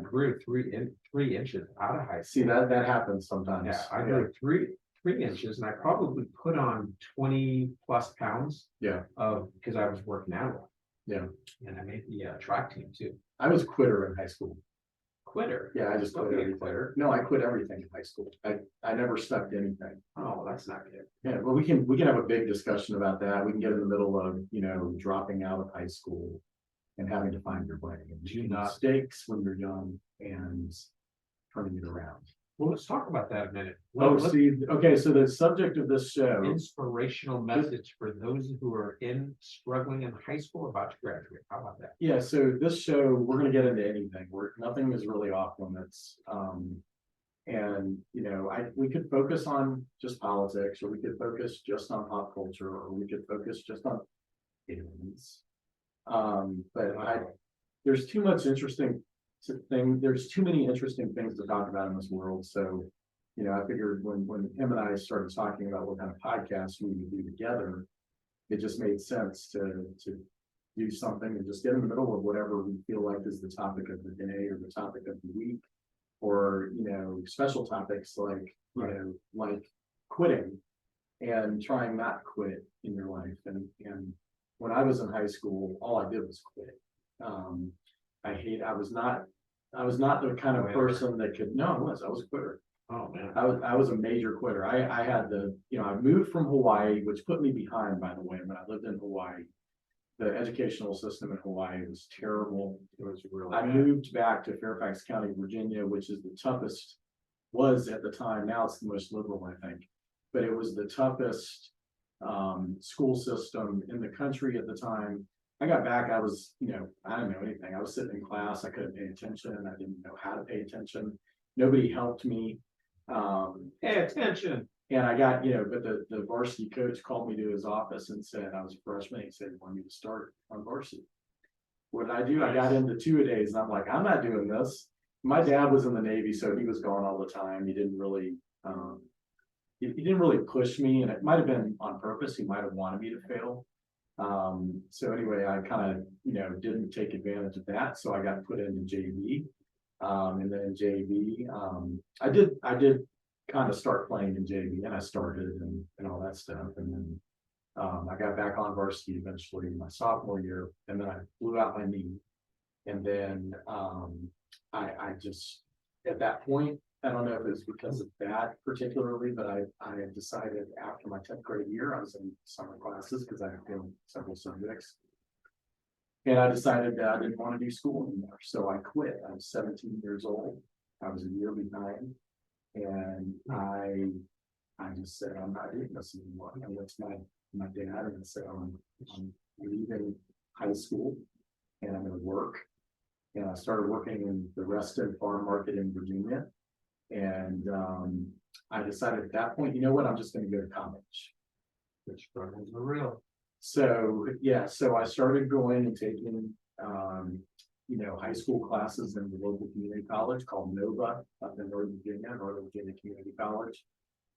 grew 3 inches out of high school. See, that happens sometimes. Yeah, I grew 3 inches, and I probably put on 20 plus pounds. Yeah. Because I was working out. Yeah. And I made the track team too. I was quitter in high school. Quitter? Yeah, I just quit everything. Quitter. No, I quit everything in high school. I never stuck to anything. Oh, that's not good. Yeah, well, we can have a big discussion about that. We can get in the middle of dropping out of high school and having to find your way and making mistakes when you're young and turning it around. Well, let's talk about that a minute. Okay, so the subject of this show, inspirational message for those who are struggling in high school about to graduate. How about that? Yeah, so this show, we're going to get into anything. Nothing is really off limits. And we could focus on just politics, or we could focus just on pop culture, or we could focus just on aliens. There's too much interesting thing. There's too many interesting things to talk about in this world. So, I figured when him and I started talking about what kind of podcasts we would do together, it just made sense to do something and just get in the middle of whatever we feel like is the topic of the day or the topic of the week, or special topics like like quitting. and trying not to quit in your life. And when I was in high school, all I did was quit. I was not the kind of person that could, no, I was a quitter. Oh, man. I was a major quitter. I had I moved from Hawaii, which put me behind, by the way, when I lived in Hawaii. The educational system in Hawaii was terrible. It was really I bad. moved back to Fairfax County, Virginia, which is the toughest, was at the time. Now it's the most liberal, I think, but it was the toughest school system in the country at the time. I got back, I was, I didn't know anything. I was sitting in class, I couldn't pay attention. I didn't know how to pay attention. Nobody helped me. Pay attention. And I got, but the varsity coach called me to his office and said, I was a freshman. He said, he wanted me to start on varsity. What did I do? I got into two-a-days and I'm like, I'm not doing this. My dad was in the Navy, so he was gone all the time. He didn't really, he didn't really push me, and it might have been on purpose. He might have wanted me to fail. So anyway, I kind of, didn't take advantage of that. So I got put into JV. And then in JV, I did kind of start playing in JV, and I started and all that stuff. And then I got back on varsity eventually my sophomore year, and then I blew out my knee. And then I just, at that point, I don't know if it's because of that particularly, but I had decided after my 10th grade year, I was in summer classes because I had failed several subjects. And I decided that I didn't want to do school anymore. So I quit. I was 17 years old. I was a year behind. And I just said, I'm not doing this anymore. I went to my dad and I said, I'm leaving high school and I'm going to work. And I started working in the Reston farm market in Virginia. And I decided at that point, you know what, I'm just going to go to college. The struggles are real. So yeah, so I started going and taking high school classes in the local community college called Nova up in Northern Virginia Community College.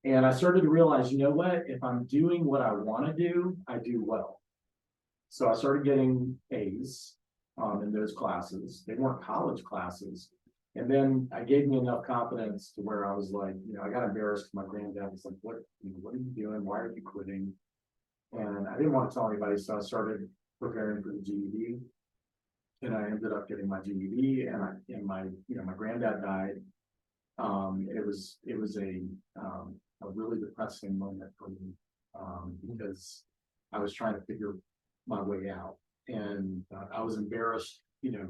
And I started to realize, you know what, if I'm doing what I want to do, I do well. So I started getting A's in those classes. They weren't college classes. And then I gave me enough confidence to where I was like, I got embarrassed. My granddad was like, what are you doing? Why are you quitting? And I didn't want to tell anybody, so I started preparing for the GED. And I ended up getting my GED, and my granddad died. It was a really depressing moment for me because I was trying to figure my way out, and I was embarrassed,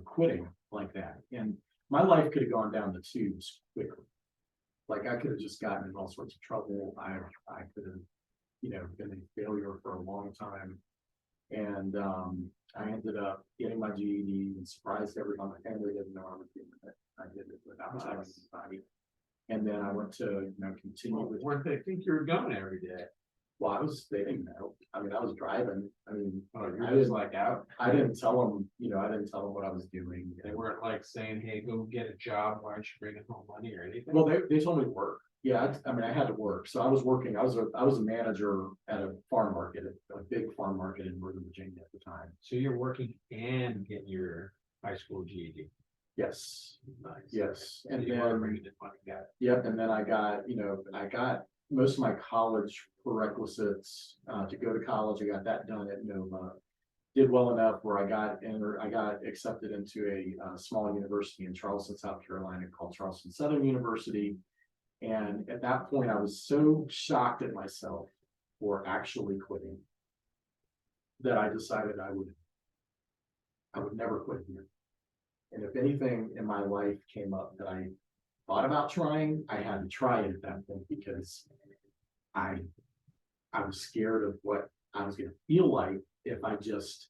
quitting like that. And my life could have gone down the tubes quickly. Like I could have just gotten in all sorts of trouble. I could have, been a failure for a long time. And I ended up getting my GED and surprised everyone. My family didn't know I was doing it. I did it without telling anybody. And then I went to, continue with. Where did they think you were going every day? Well, they didn't know. I mean, I was driving. I mean, I was like out. I didn't tell them, I didn't tell them what I was doing. They weren't like saying, hey, go get a job. Why aren't you bringing home money or anything? Well, they told me to work. Yeah, I had to work. So I was working. I was a manager at a farm market, a big farm market in Northern Virginia at the time. So you're working and getting your high school GED. Yes. Nice. Yes. And And then then, yep. And then I got most of my college prerequisites to go to college. I got that done at Nova. Did well enough where I got accepted into a small university in Charleston, South Carolina called Charleston Southern University. And at that point, I was so shocked at myself for actually quitting that I decided I would never quit here. And if anything in my life came up that I thought about trying, I had to try it at that point because I was scared of what I was going to feel like if I just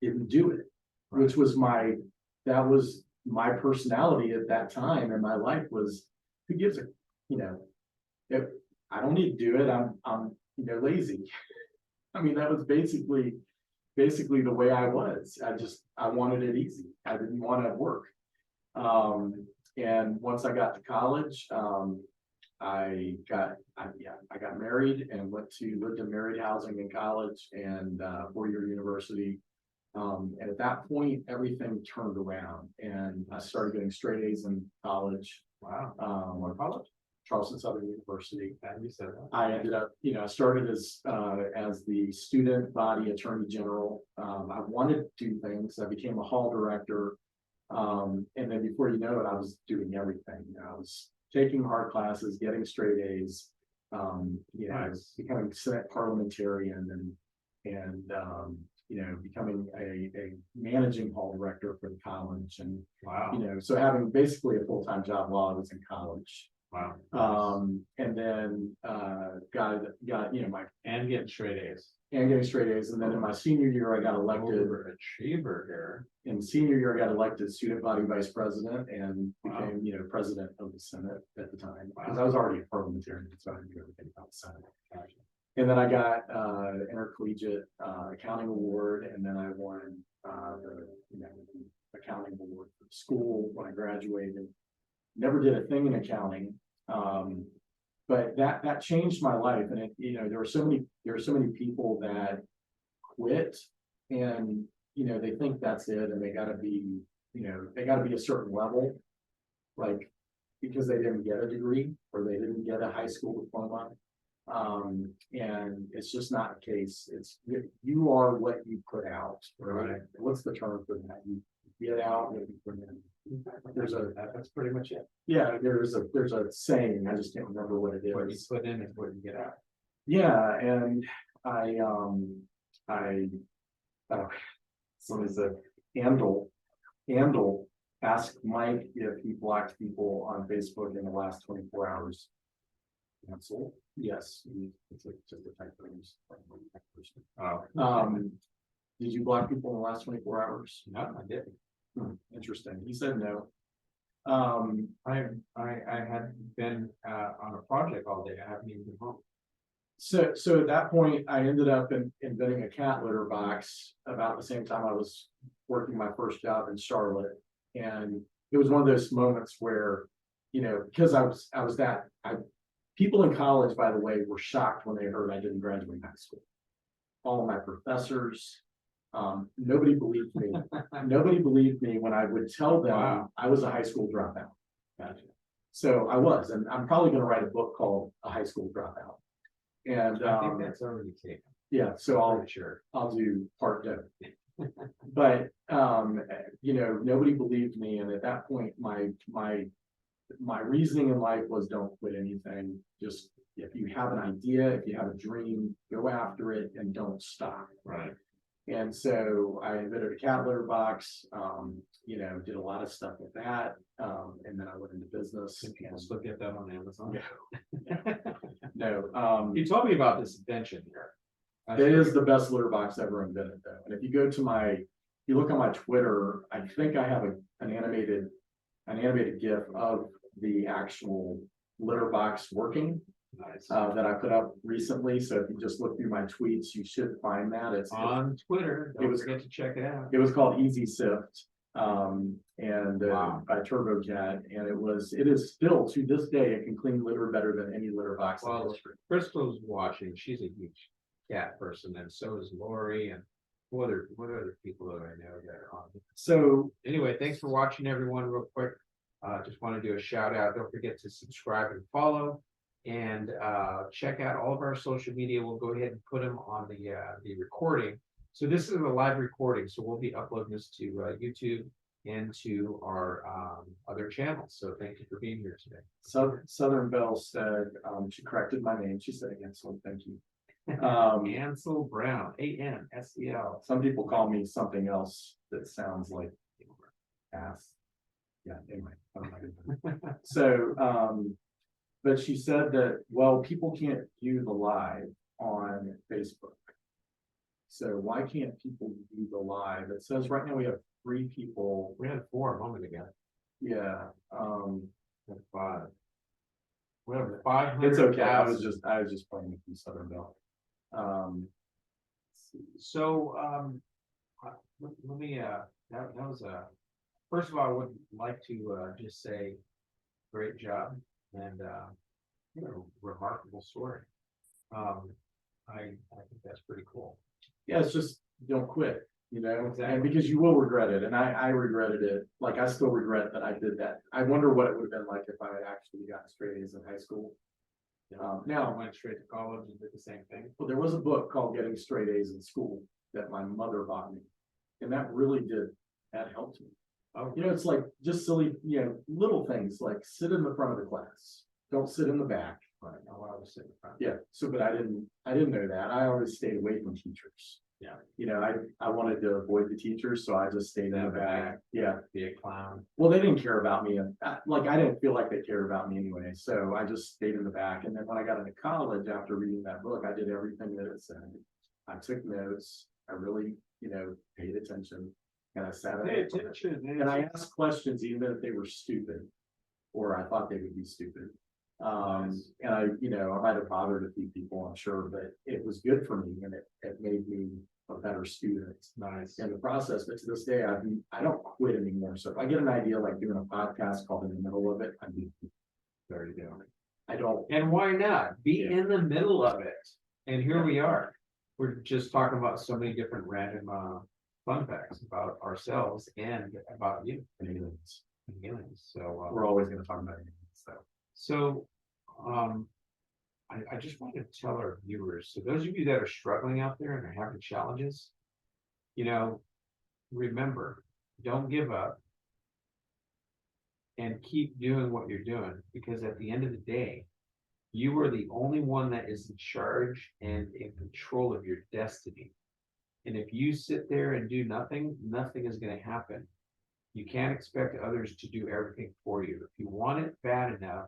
didn't do it, which was that was my personality at that time in my life was, who gives a, if I don't need to do it, I'm lazy. I mean, that was basically the way I was. I wanted it easy. I didn't want to work. And once I got to college, I got married and lived in married housing in college and 4-year university. And at that point, everything turned around and I started getting straight A's in college. Wow. What college? Charleston Southern University. And you said that. I ended up, I started as the student body attorney general. I wanted to do things. I became a hall director. And then before you know it, I was doing everything. I was taking hard classes, getting straight A's, I was becoming Senate parliamentarian and becoming a managing hall director for the college. And, Wow. So having basically a full-time job while I was in college. Wow. And then got my And getting straight A's. and getting straight A's, and then in my senior year I got elected. Overachiever here. In senior year I got elected student body vice president and became president of the Senate at the time because I was already a parliamentarian, so I knew everything about the Senate. And then I got intercollegiate accounting award, and then I won the accounting award for the school when I graduated. Never did a thing in accounting. But that changed my life, and there were so many people that quit, and they think that's it, and they got to be a certain level, like because they didn't get a degree or they didn't get a high school diploma, and it's just not the case. It's you are what you put out, right? What's the term for that? You get out what you put in. That's pretty much it. Yeah, there's a saying, I just can't remember what it is. What you put in is what you get out. Yeah, and so is a Andel asked Mike if he blocked people on Facebook in the last 24 hours. Ansel, yes, it's just a type of did you block people in the last 24 hours? No, I didn't. Interesting. He said no. I had been on a project all day. I haven't even been home. So at that point, I ended up inventing a cat litter box about the same time I was working my first job in Charlotte, and it was one of those moments where, because people in college, by the way, were shocked when they heard I didn't graduate high school. All my professors. Nobody believed me. Nobody believed me when I would tell them I was a high school dropout. Gotcha. So I was, and I'm probably going to write a book called A High School Dropout. And I think that's already taken. Yeah, so I'll do part 2. But nobody believed me, and at that point, my reasoning in life was don't quit anything. Just if you have an idea, if you have a dream, go after it and don't stop. Right. And so I invented a cat litter box, did a lot of stuff with that. And then I went into business. Can people still get that on Amazon? No. You told me about this invention here. It is the best litter box ever invented, though. And if you go to you look on my Twitter, I think I have an animated GIF of the actual litter box working. Nice. That I put up recently. So if you just look through my tweets, you should find that. It's on Twitter. Don't forget to check it out. It was called Easy Sift, and by TurboCat, and it is still to this day it can clean litter better than any litter box. Well, Crystal's watching. She's a huge cat person, and so is Lori, and what other people that I know that are on. So anyway, thanks for watching, everyone. Real quick, just want to do a shout out. Don't forget to subscribe and follow. And check out all of our social media. We'll go ahead and put them on the recording. So this is a live recording, so we'll be uploading this to YouTube and to our other channels. So thank you for being here today. Southern Belle said she corrected my name. She said Ansel. Thank you. Ansel Brown, ANSEL. Some people call me something else that sounds like ass. Yeah. Anyway. So. But she said that, people can't view the live on Facebook. So why can't people view the live? It says right now we have 3 people. We had 4 a moment ago. Yeah. 5. We have 500. It's okay. I was just playing with you, Southern Belle. So let me that was first of all, I would like to just say great job. And remarkable story. I think that's pretty cool. Yeah, it's just don't quit. you know, Exactly. and because you will regret it. And I regretted it. Like, I still regret that I did that. I wonder what it would have been like if I had actually gotten straight A's in high school. I Now, went straight to college and did the same thing. well, there was a book called Getting Straight A's in School that my mother bought me. And that really did, that helped me. Oh, You know, it's like just silly, you know, little things like sit in the front of the class. Don't sit in the back. right. Oh, I was sitting in front. Yeah, so, but I didn't know that. I always stayed away from teachers. Yeah. You know, I wanted to avoid the teachers, so I just stayed in the back. Yeah. Be a clown. Well, they didn't care about me. And like, I didn't feel like they cared about me anyway. So I just stayed in the back. And then when I got into college, after reading that book, I did everything that it said. I took notes. I really, you know, paid attention. And I sat Pay at attention. and I asked questions, even if they were stupid, or I thought they would be stupid. Nice. And I, you know, I might have bothered a few people, I'm sure, but it was good for me and it made me a better student Nice. in the process. But to this day, I don't quit anymore. So if I get an idea like doing a podcast called In the Middle of It, I'd be very down. I don't. And why not be Yeah. in the middle of it? And here we are. We're just talking about so many different random fun facts about ourselves and about you And aliens. and aliens. So We're always going to talk about aliens. So, I just want to tell our viewers, so those of you that are struggling out there and are having challenges, you know, remember, don't give up and keep doing what you're doing, because at the end of the day, you are the only one that is in charge and in control of your destiny. And if you sit there and do nothing, nothing is going to happen. You can't expect others to do everything for you. If you want it bad enough,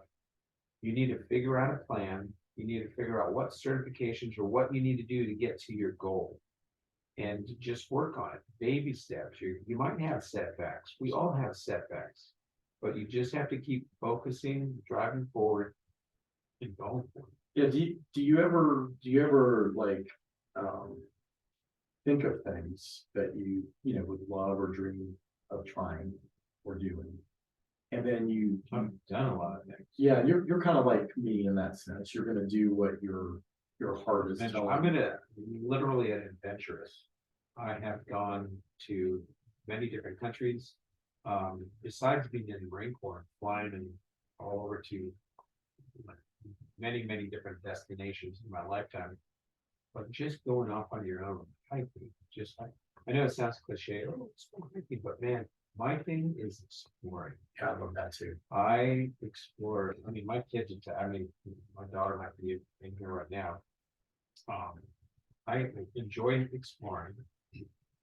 you need to figure out a plan. You need to figure out what certifications or what you need to do to get to your goal. And just work on it. Baby steps. You might have setbacks. We all have setbacks. But you just have to keep focusing, driving forward, and going for it. Yeah. Do you ever like think of things that you know would love or dream of trying or doing, and then I've done a lot of things. yeah, you're kind of like me in that sense. You're gonna do what your heart is telling I'm you. gonna literally an adventurous. I have gone to many different countries. Besides being in the Marine Corps, flying and all over to many different destinations in my lifetime. But just going off on your own, hiking, I know it sounds cliche, oh, it's so hiking, but man, my thing is exploring. Yeah, I love that too. I explore, I mean, my kids, my daughter might be in here right now. I enjoy exploring.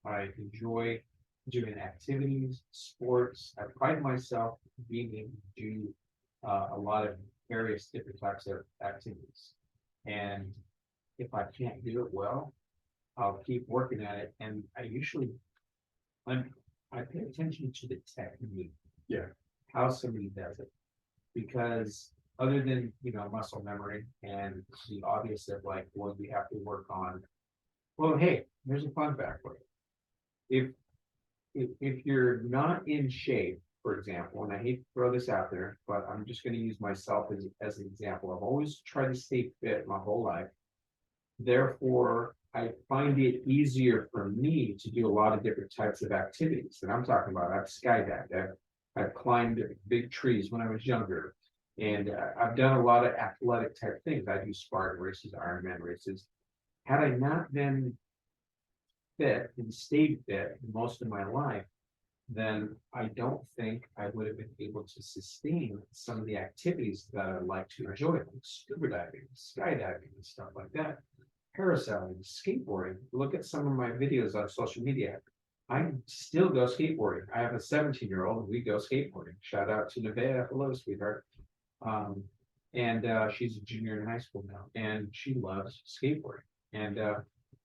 I enjoy doing activities, sports. I pride myself being able to do a lot of various different types of activities. And if I can't do it well, I'll keep working at it. And I pay attention to the technique. Yeah. How somebody does it. Because other than, muscle memory and the obvious of like what we have to work on. Well, hey, here's a fun fact for you. If you're not in shape, for example, and I hate to throw this out there, but I'm just going to use myself as an example. I've always tried to stay fit my whole life. Therefore, I find it easier for me to do a lot of different types of activities. And I'm talking about, I've skydived, I've climbed big trees when I was younger. And I've done a lot of athletic type things. I do Spartan races, Ironman races. Had I not been fit and stayed fit most of my life, then I don't think I would have been able to sustain some of the activities that I like to enjoy, like scuba diving, skydiving, and stuff like that. Parasailing, skateboarding. Look at some of my videos on social media. I still go skateboarding. I have a 17-year-old and we go skateboarding. Shout out to Nevaeh. Hello, sweetheart. And she's a junior in high school now, and she loves skateboarding. And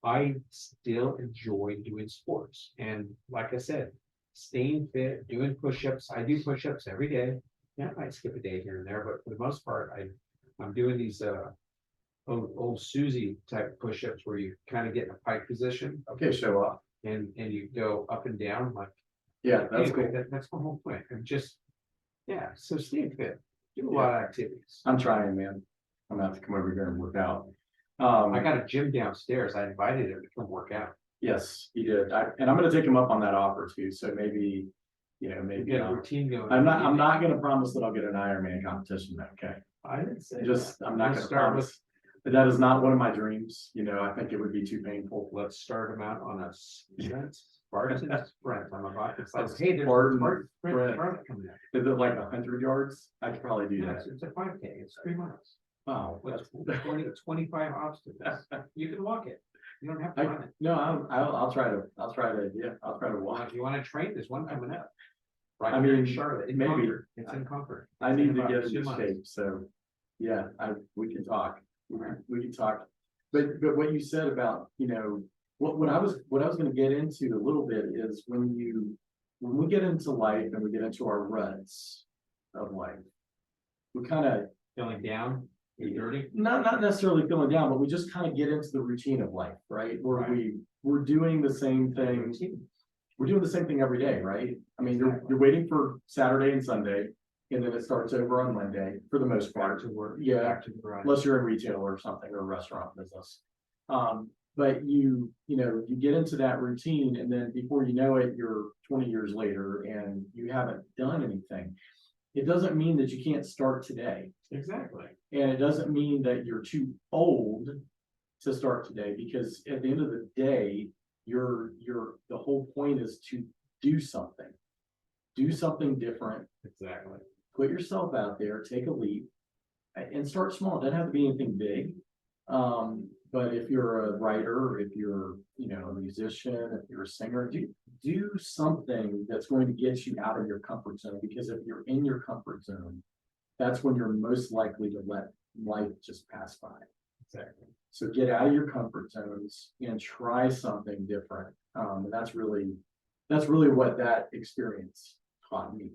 I still enjoy doing sports. And like I said, staying fit, doing push-ups. I do push-ups every day. Yeah, I might skip a day here and there, but for the most part, I'm doing these old Susie type push-ups where you kind of get in a pike position. Okay, show off. And you go up and down like. Yeah, that's anyway, cool. That's my whole point. And just, yeah, so stay fit. Do a lot of activities. I'm trying, man. I'm gonna have to come over here and work out. I got a gym downstairs. I invited him to come work out. Yes, he did. And I'm gonna take him up on that offer too. So maybe, maybe Get a routine going. I'm not gonna promise that I'll get an Ironman competition. Okay. I didn't say Just, that. I'm not Let's gonna start promise. That is not one of my dreams. I think it would be too painful. Let's start them out on a Spartan sprint. I'm about to say, A hey, there's a Spartan Spartan sprint. sprint coming up. Is it like 100 yards? I could probably do Yeah, that. it's a 5K. It's 3 miles. Wow. With 25 obstacles. You can walk it. You don't have to run it. No, I'll try to walk. If you want to train, there's one coming up. I Right here in mean, Charlotte, in maybe. Concord. It's in Concord. I It's need in to about get 2 into months. shape, so, yeah, we can talk. We can talk. But what you said about, what I was gonna get into a little bit is when we get into life and we get into our ruts of life, we kind of, Feeling down, dirty. not necessarily feeling down, but we just kind of get into the routine of life, right? Where Right. we're doing the same thing. We're doing the same thing every day, right? I mean, you're waiting for Saturday and Sunday, and then it starts over on Monday for the most Back part. to work. Yeah, Back to the grind. unless you're in retail or something, or restaurant business. But you get into that routine, and then before you know it, you're 20 years later and you haven't done anything. It doesn't mean that you can't start today. Exactly. And it doesn't mean that you're too old to start today, because at the end of the day, the whole point is to do something different, Exactly. put yourself out there, take a leap, and start small. It doesn't have to be anything big. But if you're a writer, if you're, a musician, if you're a singer, do something that's going to get you out of your comfort zone, because if you're in your comfort zone, that's when you're most likely to let life just pass by. Exactly. So get out of your comfort zones and try something different. And that's really what that experience taught me,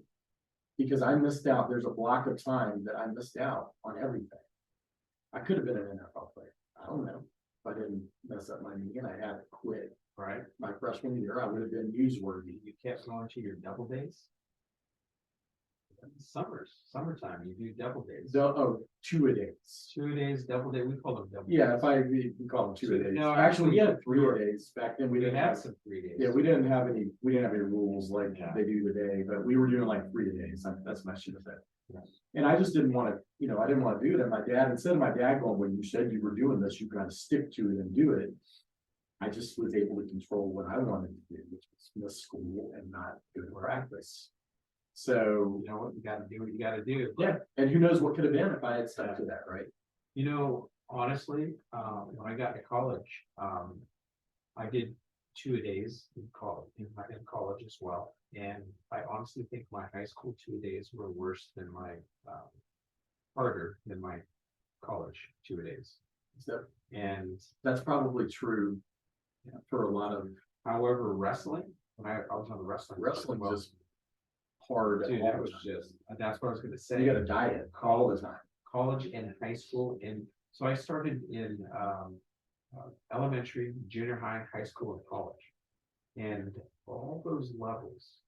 because I missed out. There's a block of time that I missed out on everything. I could have been an NFL player. I don't know. If I didn't mess up my knee and I had to quit Right. my freshman year, I would have been newsworthy. You kept going to your double days. Summertime, you do double days. 2-a-days. 2 days, double day. We call them double. Yeah, days. we call them 2-a-days. No, Actually, we had actually, 3-a-days back then. We didn't had have some 3 days. Yeah, we didn't have any rules like Yeah. they do today, but we were doing like 3-a-days. That's my shit. Yeah. And I just didn't want to, I didn't want to do it. And instead of my dad going, when you said you were doing this, you got to stick to it and do it. I just was able to control what I wanted to do, which was miss school and not go to practice. So, You know what? You got to do what you got to do. yeah. And who knows what could have been if I had stuck to that, right? Honestly, when I got to college, I did 2-a-days in college as well. And I honestly think my high school 2-a-days were harder than my college 2-a-days. So And that's probably true for a lot of however, wrestling, when I was on the wrestling just hard. dude, all that the was time. just, that's what I was gonna say. You got to diet all the time. College and high school, and so I started in elementary, junior high, high school, and college. And all those levels,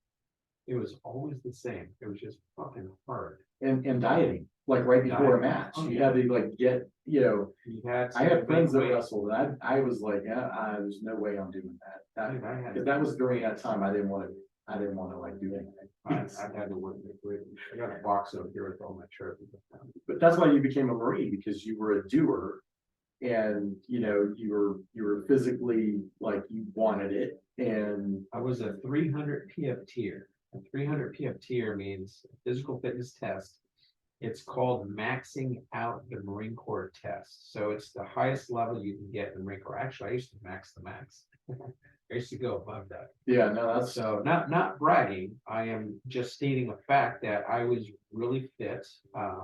it was always the same. It was just fucking hard. And dieting, like right before a Dieting. match, Oh, you yeah. had to like get, You had I had friends that weight. wrestled, and I was like, yeah, there's no way I'm doing that. Dude, I had- If that was during that time, I didn't want to like do anything. I had to work with. I got a box over here with all my trophies. But that's why you became a Marine, because you were a doer, and you were physically like you wanted it, and I was a 300 PFTer. A 300 PFTer means physical fitness test. It's called maxing out the Marine Corps test. So it's the highest level you can get in the Marine Corps. Actually, I used to max the max. I used to go above that. yeah, no, that's So not bragging. I am just stating the fact that I was really fit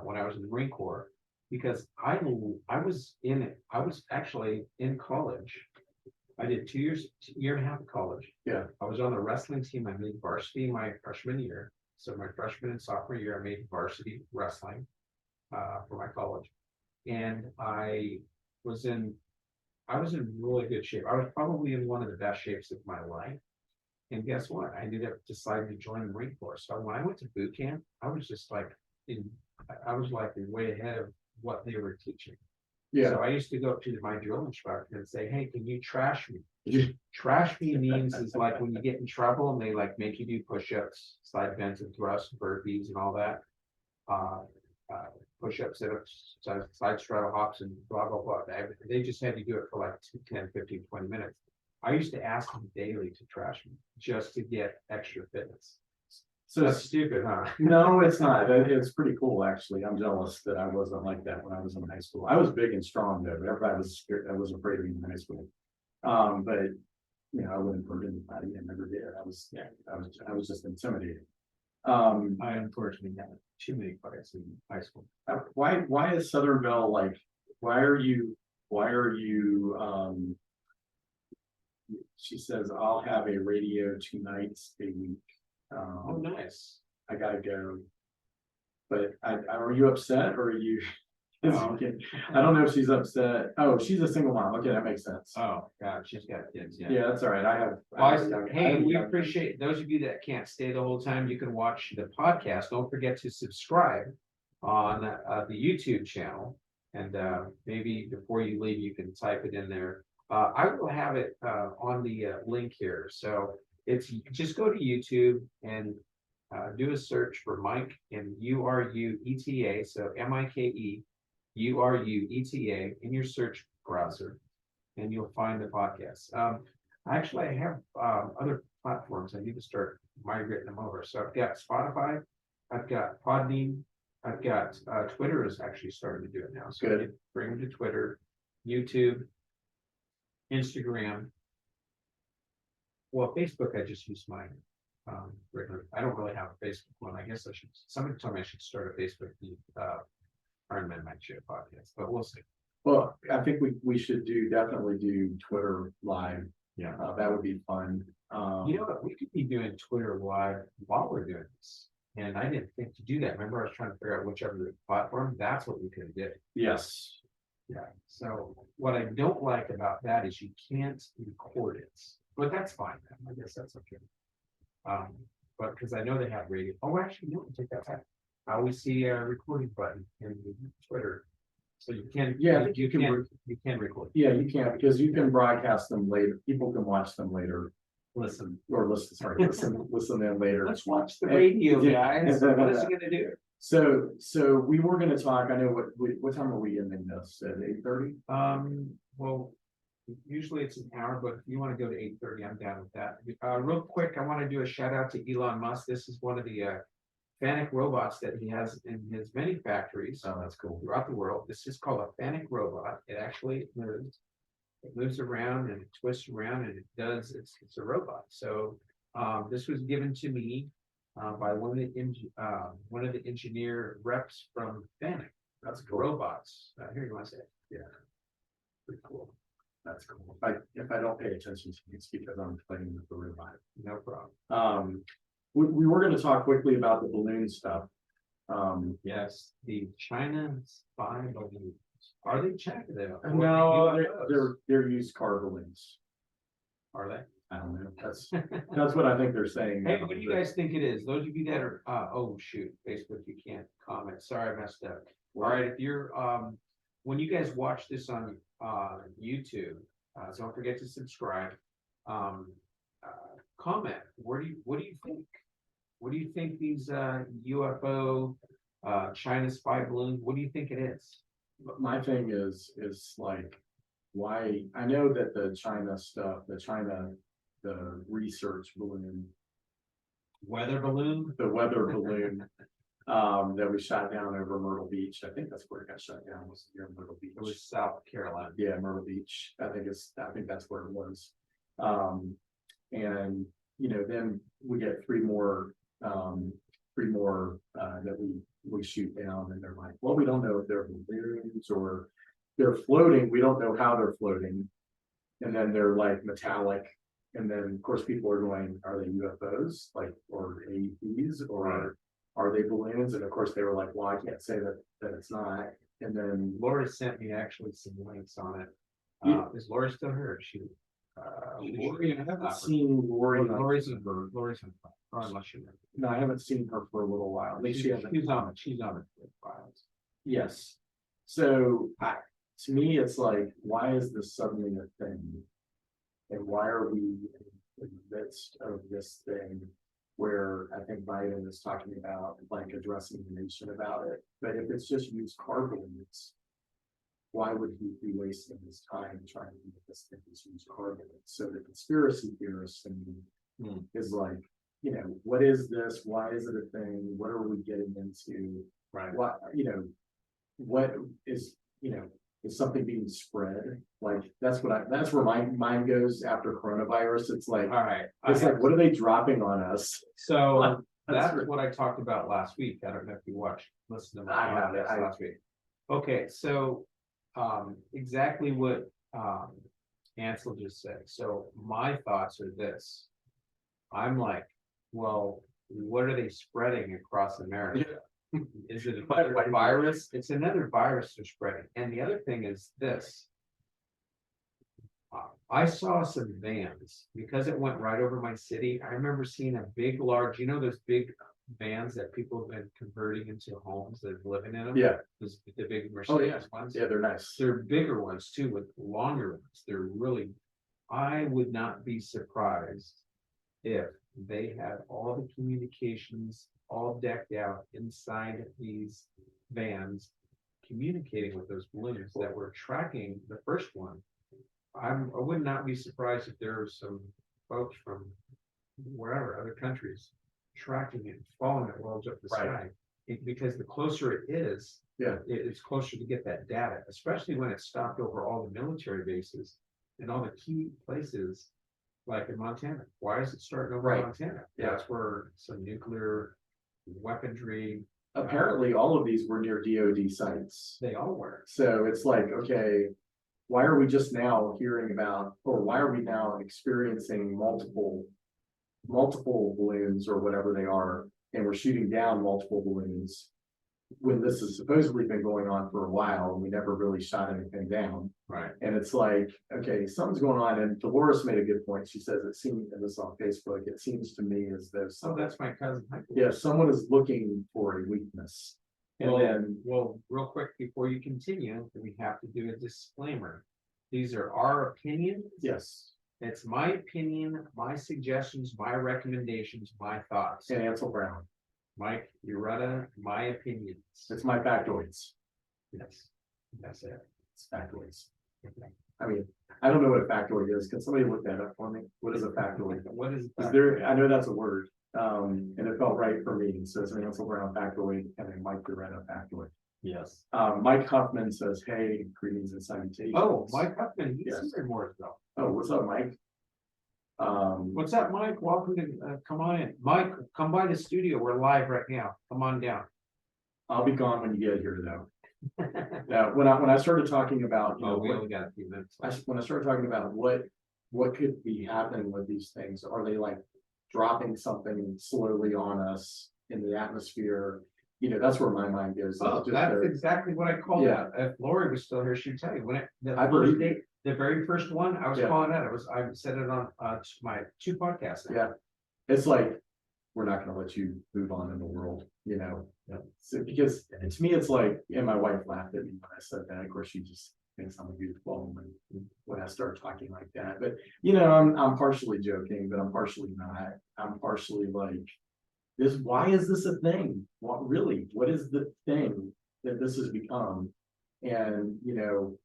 when I was in the Marine Corps, because I was actually in college. I did 2 years, year and a half of college. Yeah. I was on the wrestling team. I made varsity my freshman year. So my freshman and sophomore year, I made varsity wrestling for my college. And I was in really good shape. I was probably in one of the best shapes of my life. And guess what? I ended up deciding to join the Marine Corps. So when I went to boot camp, I was just like, I was like way ahead of what they were teaching. Yeah. So I used to go up to my drill instructor and say, hey, can you trash me? Trash me means is like when you get in trouble and they like make you do push-ups, side bends and thrusts, burpees and all that. Push-ups, sit-ups, side straddle hops and blah, blah, blah. They just had to do it for like 10, 15, 20 minutes. I used to ask them daily to trash me just to get extra fitness. So that's stupid, huh? No, it's not. It's pretty cool, actually. I'm jealous that I wasn't like that when I was in high school. I was big and strong though. Everybody was scared. I was afraid of me in high school. But you know, I wouldn't hurt anybody. I never did. I was just intimidated. I unfortunately had too many fights in high school. Why is Southern Belle like? Why are you? She says, I'll have a radio 2 nights a week. Oh, nice. I gotta go. But are you upset or are you? Oh. I don't know if she's upset. Oh, she's a single mom. Okay, that makes sense. Oh, God, she's got kids. Yeah. Yeah, that's all right. Hey, we appreciate those of you that can't stay the whole time. You can watch the podcast. Don't forget to subscribe on the YouTube channel. And maybe before you leave, you can type it in there. I will have it on the link here. So it's just go to YouTube and do a search for Mike and Urueta. So MikeUrueta in your search browser, and you'll find the podcast. Actually, I have other platforms. I need to start migrating them over. So I've got Spotify, I've got Podbean, I've got Twitter is actually starting to do it now. So I can bring them to Twitter, YouTube, Instagram. Well, Facebook, I just use my regular. I don't really have a Facebook one. I guess I should. Somebody told me I should start a Facebook Ironman might share podcast, but we'll see. Well, I think we should definitely do Twitter live. Yeah, that would be fun. You know what? We could be doing Twitter live while we're doing this. And I didn't think to do that. Remember, I was trying to figure out whichever platform. That's what we could do. Yes. Yeah. So what I don't like about that is you can't record it, but that's fine. I guess that's okay. But because I know they have radio. Oh, actually, no, take that back. I always see a recording button in Twitter, so you can. Yeah, you can record. Yeah, you can because you can broadcast them later. People can watch them later. Listen in later. Let's watch the radio, guys. What is it gonna do? So we were gonna talk. I know what time are we ending this at 8:30? Well, usually it's an hour, but if you want to go to 8:30, I'm down with that. Real quick, I want to do a shout out to Elon Musk. This is one of the Fanic robots that he has in his many factories. Oh, that's cool. Throughout the world. This is called a Fanic robot. It actually moves. It moves around and it twists around and it's a robot. So this was given to me by one of the engineer reps from Fanic. That's cool. Robots. Here you want to say it? Yeah. Pretty cool. That's cool. If I don't pay attention to it, it's because I'm playing with the robot. No problem. We were going to talk quickly about the balloon stuff. Yes, the China spy balloons. Are they China though? No, they're used car balloons. Are they? I don't know. That's what I think they're saying. Hey, what do you guys think it is? Those of you that are oh shoot, Facebook, you can't comment. Sorry, I messed up. All right, if you're when you guys watch this on YouTube, don't forget to subscribe. Comment. What do you think? What do you think these UFO China spy balloons? What do you think it is? My thing is like why I know that the China stuff, the research balloon, the weather balloon that we shot down over Myrtle Beach. I think that's where it got shot down, was near Myrtle Beach. It was South Carolina. Yeah, Myrtle Beach. I think that's where it was. And you know, then we get three more that we shoot down, and they're like, well, we don't know if they're balloons or they're floating. We don't know how they're floating. And then they're like metallic. And then of course people are going, are they UFOs or AEPs or are they balloons? And of course they were like, well, I can't say that it's not. And then Lori sent me actually some links on it. Is Lori still here? She Lori, I haven't seen Lori. Lori's in unless you know. No, I haven't seen her for a little while. At least she's on the files. Yes. So to me, it's like, why is this suddenly a thing? And why are we in the midst of this thing where I think Biden is talking about like addressing the nation about it? But if it's just used car balloons, why would he be wasting his time trying to make this thing as used car balloons? So the conspiracy theorists and is like, you know, what is this? Why is it a thing? What are we getting into? Right. What, you know, what is, you know, is something being spread? Like, that's where my mind goes after coronavirus. It's like, All right. it's like, what are they dropping on us? So That's that's what I talked about last week. I don't know if you listened to my I have it. podcast last week. Okay, so exactly what Ansel just said. So my thoughts are this. I'm like, well, what are they spreading across America? Is it a virus? It's another virus they're spreading. And the other thing is this. I saw some vans because it went right over my city. I remember seeing a big, large, you know, those big vans that people have been converting into homes that are living in them. Yeah. Those, the big Mercedes ones. Yeah, they're nice. They're bigger ones too, with longer ones. They're really, I would not be surprised if they had all the communications all decked out inside these vans, communicating with those balloons that were tracking the first one. I would not be surprised if there were some folks from wherever, other countries, tracking it, following it well up the sky. Because the closer it is, it's closer to get that data, especially when it's stopped over all the military bases and all the key places, like in Montana. Why is it starting over Montana? That's where some nuclear weaponry. Apparently, all of these were near DoD sites. They all were. So it's like, okay, why are we just now hearing about, or why are we now experiencing multiple balloons or whatever they are, and we're shooting down multiple balloons when this has supposedly been going on for a while and we never really shot anything down. Right. And it's like, okay, something's going on. And Dolores made a good point. She says it seems, and this on Facebook, it seems to me as though that's my cousin. someone is looking for a weakness. And then, real quick before you continue, we have to do a disclaimer. These are our opinions. yes. It's my opinion, my suggestions, my recommendations, my thoughts. And Ansel Brown. Mikeurueta, my opinions. It's my factoids. Yes, that's it. It's factoids. Okay. I mean, I don't know what a factoid is. Can somebody look that up for me? What is a factoid? What is there? I know that's a word. And it felt right for me. So it's an Ansel Brown factoid and a Mikeurueta factoid. Yes. Mike Huffman says, hey, greetings and salutations. Oh, Mike Huffman, he's here more though. Oh, what's up, Mike? What's up, Mike? Welcome to come on in. Mike, come by the studio. We're live right now. Come on down. I'll be gone when you get here though. Now, when I started talking about, you know, we only got a few minutes. when I started talking about what could be happening with these things, are they like dropping something slowly on us in the atmosphere? You know, that's where my mind goes. Oh, that's exactly what I called it. If Lori was still here, she'd tell you when the very first one, I was calling that. I said it on my 2 podcasts now. Yeah, it's like, we're not going to let you move on in the world, you know. So, because to me, it's like, and my wife laughed at me when I said that. Of course, she just thinks I'm a goofball when I start talking like that. But you know, I'm partially joking, but I'm partially not. I'm partially like, why is this a thing? What is the thing that this has become? And you know,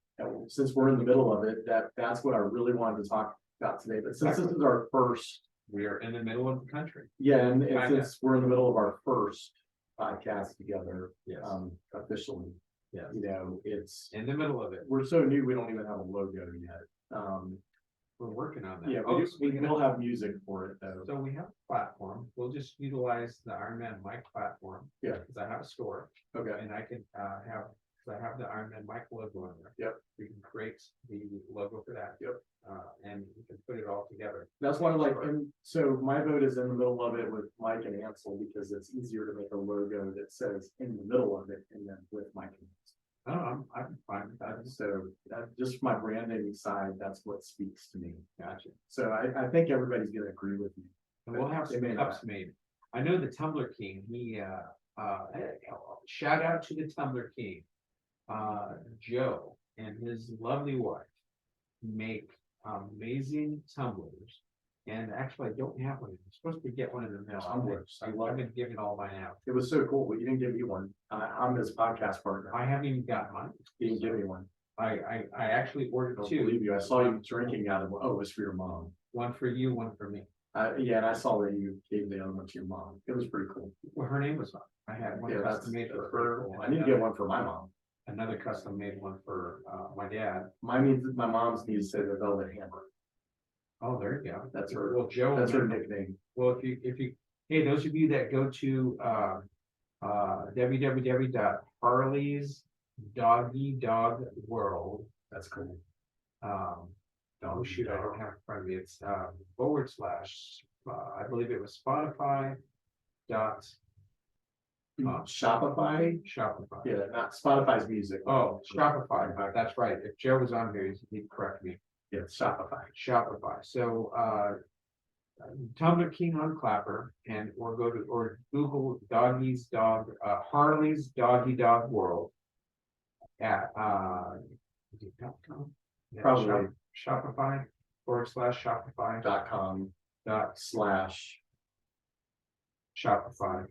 since we're in the middle of it, that's what I really wanted to talk about today. But since this is our first, we are in the middle of the country. Yeah, and since we're in the middle of our first podcast together, officially, you know, it's in the middle of it. We're so new, we don't even have a logo yet. We're working on that. Yeah, we will have music for it though. So we have a platform. We'll just utilize the Iron Man Mike platform. Yeah. Because I have a store. Okay. And I can I have the Iron Man Mike logo on there. Yep. We can create the logo for that. Yep. And we can put it all together. That's why and so my vote is in the middle of it with Mike and Ansel, because it's easier to make a logo that says in the middle of it and then with Mike and Ansel. Oh, I'm fine with that. So just my branding side, that's what speaks to me. Gotcha. So I think everybody's gonna agree with me. And we'll have some cups made. I know the Tumbler King, he shout out to the Tumbler King. Joe, and his lovely wife make amazing tumblers. And actually, I don't have one. I'm supposed to get one in the mail. Tumblers. I love I've it. been giving all mine out. It was so cool, but you didn't give me one. I'm his podcast partner. I haven't even got mine. You didn't give me one. I actually I ordered don't two. believe you. I saw you drinking out of one. Oh, it was for your mom. One for you, one for me. Yeah, and I saw that you gave the other one to your mom. It was pretty cool. Well, her name was on. I had one Yeah, custom made for her. cool. I need to get one for my mom. Another custom made one for my dad. My mom's needs to say the Velvet Hammer. Oh, there you go. That's her. Well, Joe. That's her nickname. Well, if you, hey, those of you that go to www.harleysdoggydogworld. That's cool. Oh shoot, I don't have it in front of me. It's / I believe it was Spotify dot Shopify. Shopify. Yeah, not Spotify's music. Oh, Shopify. That's right. If Joe was on here, he'd correct me. Yeah, Shopify. Shopify. So Tumblr King on Clapper, and or Google Harley's Doggy Dog World at is it .com? Yeah, Probably. Shopify / Shopify .com dot slash Shopify.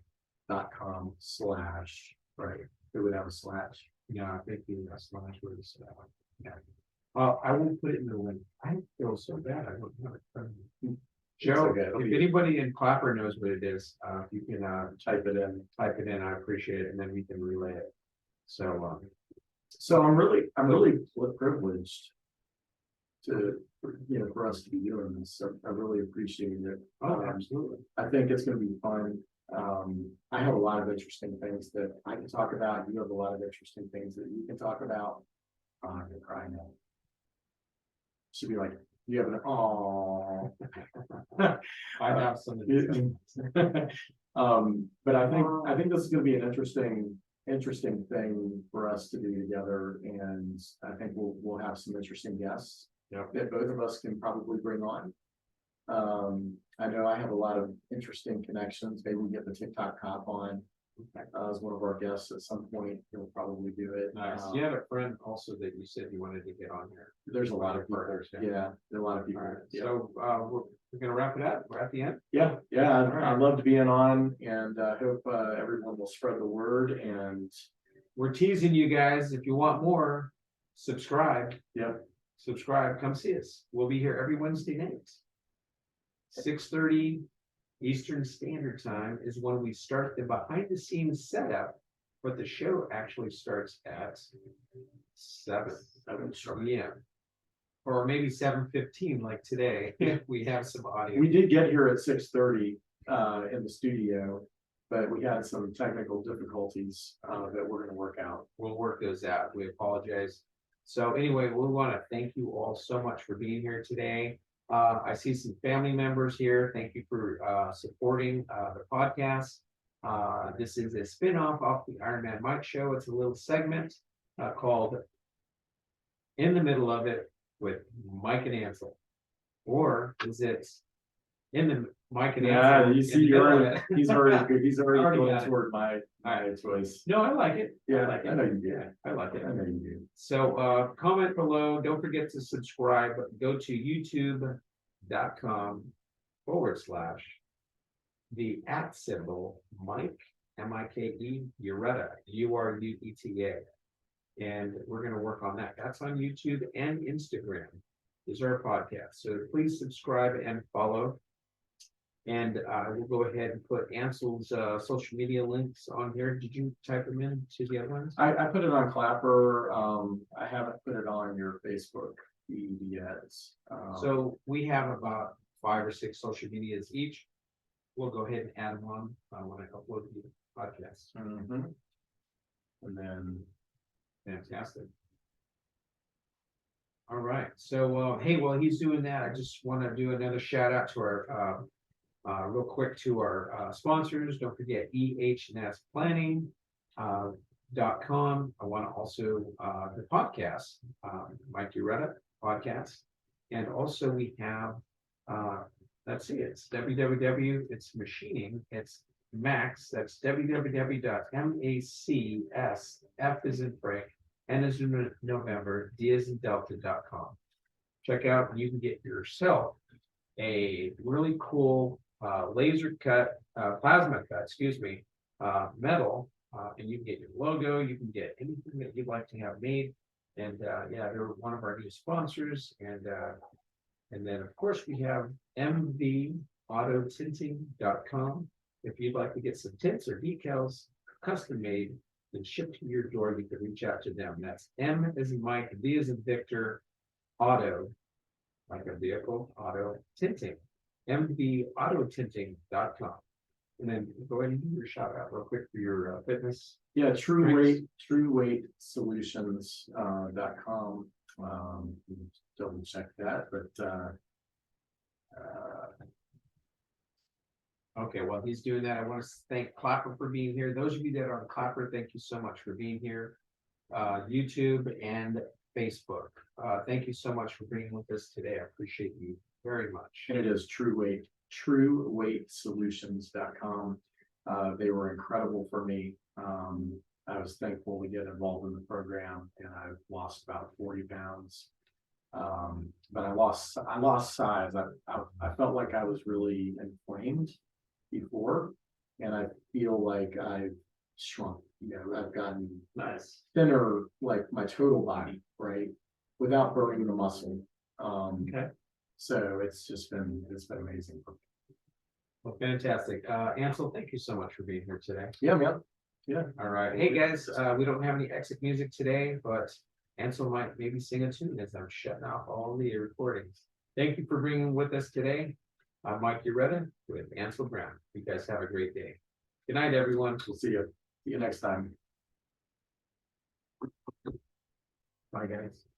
.com slash, right, it would have a slash. Yeah, I think the slash was yeah. I won't put it in the link. I feel so bad. I don't have it. Joe, okay. if anybody in Clapper knows what it is, if you can Type it in. I appreciate it, and then we can relay it. So So I'm really privileged to, for us to be doing this. So I really appreciate it. absolutely. I think it's gonna be fun. I have a lot of interesting things that I can talk about. You have a lot of interesting things that you can talk about. I'm crying now. Should be like, you have an I have some of these things. but I think this is gonna be an interesting thing for us to do together, and I think we'll have some interesting guests. Yep. That both of us can probably bring on. I know I have a lot of interesting connections. Maybe we get the TikTok cop on as one of our guests at some point. He'll probably do it. Nice. You had a friend also that you said you wanted to get on here. There's a lot of people. partners. Yeah, there are a lot of All people. right. Yeah. So we're gonna wrap it up. We're at the end. Yeah, All right. I'd love to be on, and I hope everyone will spread the word. And We're teasing you guys. If you want more, subscribe. Subscribe. Come see us. We'll be here every Wednesday night. 6:30 Eastern Standard Time is when we start the behind the scenes setup, but the show actually starts at 7 p.m. Or maybe 7:15 like today, if we have some audio. we did get here at 6:30 in the studio, but we had some technical difficulties that we're going to work out. We'll work those out. We apologize. So anyway, we want to thank you all so much for being here today. I see some family members here. Thank you for supporting the podcast. This is a spinoff off the Iron Man Mike Show. It's a little segment called In the Middle of It with Mike and Ansel. Or is it In the Mike and Ansel? You see, he's already Already going got it. toward my choice. No, I like it. Yeah, I like it. I know you do. Yeah, I like it. I know you do. So comment below. Don't forget to subscribe. Go to youtube.com / the @ Mike MIKE Urueta URUETA. And we're going to work on that. That's on YouTube and Instagram. Is our podcast. So please subscribe and follow. And we'll go ahead and put Ansel's social media links on here. Did you type them in to the other ones? I put it on Clapper. I haven't put it on your Facebook feed yet. So we have about 5 or 6 social medias each. We'll go ahead and add them on when I upload the podcast. mhm. And then Fantastic. All right. So hey, while he's doing that, I just want to do another shout out to our real quick to our sponsors. Don't forget EHNSplanning.com. I want to also the podcast, mikeurueta podcast. And also we have let's see, it's www, it's machining, it's Max, that's www.macsf as in Frank, N as in November, D as in Delta.com. Check out, and you can get yourself a really cool laser cut, plasma cut, excuse me, metal, and you can get your logo, you can get anything that you'd like to have made. And yeah, they're one of our new sponsors. And then of course we have mvautotinting.com. If you'd like to get some tints or decals custom made and shipped to your door, you can reach out to them. That's M as in Mike, V as in Victor, auto, like a vehicle, auto tinting, mvautotinting.com. And then go ahead and do your shout out real quick for your fitness. Yeah, trueweightsolutions.com. Double check that, but okay, while he's doing that, I want to thank Clapper for being here. Those of you that are on Clapper, thank you so much for being here. YouTube and Facebook. Thank you so much for being with us today. I appreciate you very much. And it is trueweightsolutions.com. They were incredible for me. I was thankful to get involved in the program, and I've lost about 40 pounds. But I lost size. I felt like I was really inflamed before, and I feel like I've shrunk. I've gotten Nice. thinner, like my total body, right, without burning the muscle. Okay. So it's been amazing. Well, fantastic. Ansel, thank you so much for being here today. Yeah, man. Yeah. All right. Hey guys, we don't have any exit music today, but Ansel might maybe sing a tune as I'm shutting off all the recordings. Thank you for being with us today. I'm mikeurueta with Ansel Brown. You guys have a great day. Good night, everyone. We'll see you. See you next time. Bye, guys.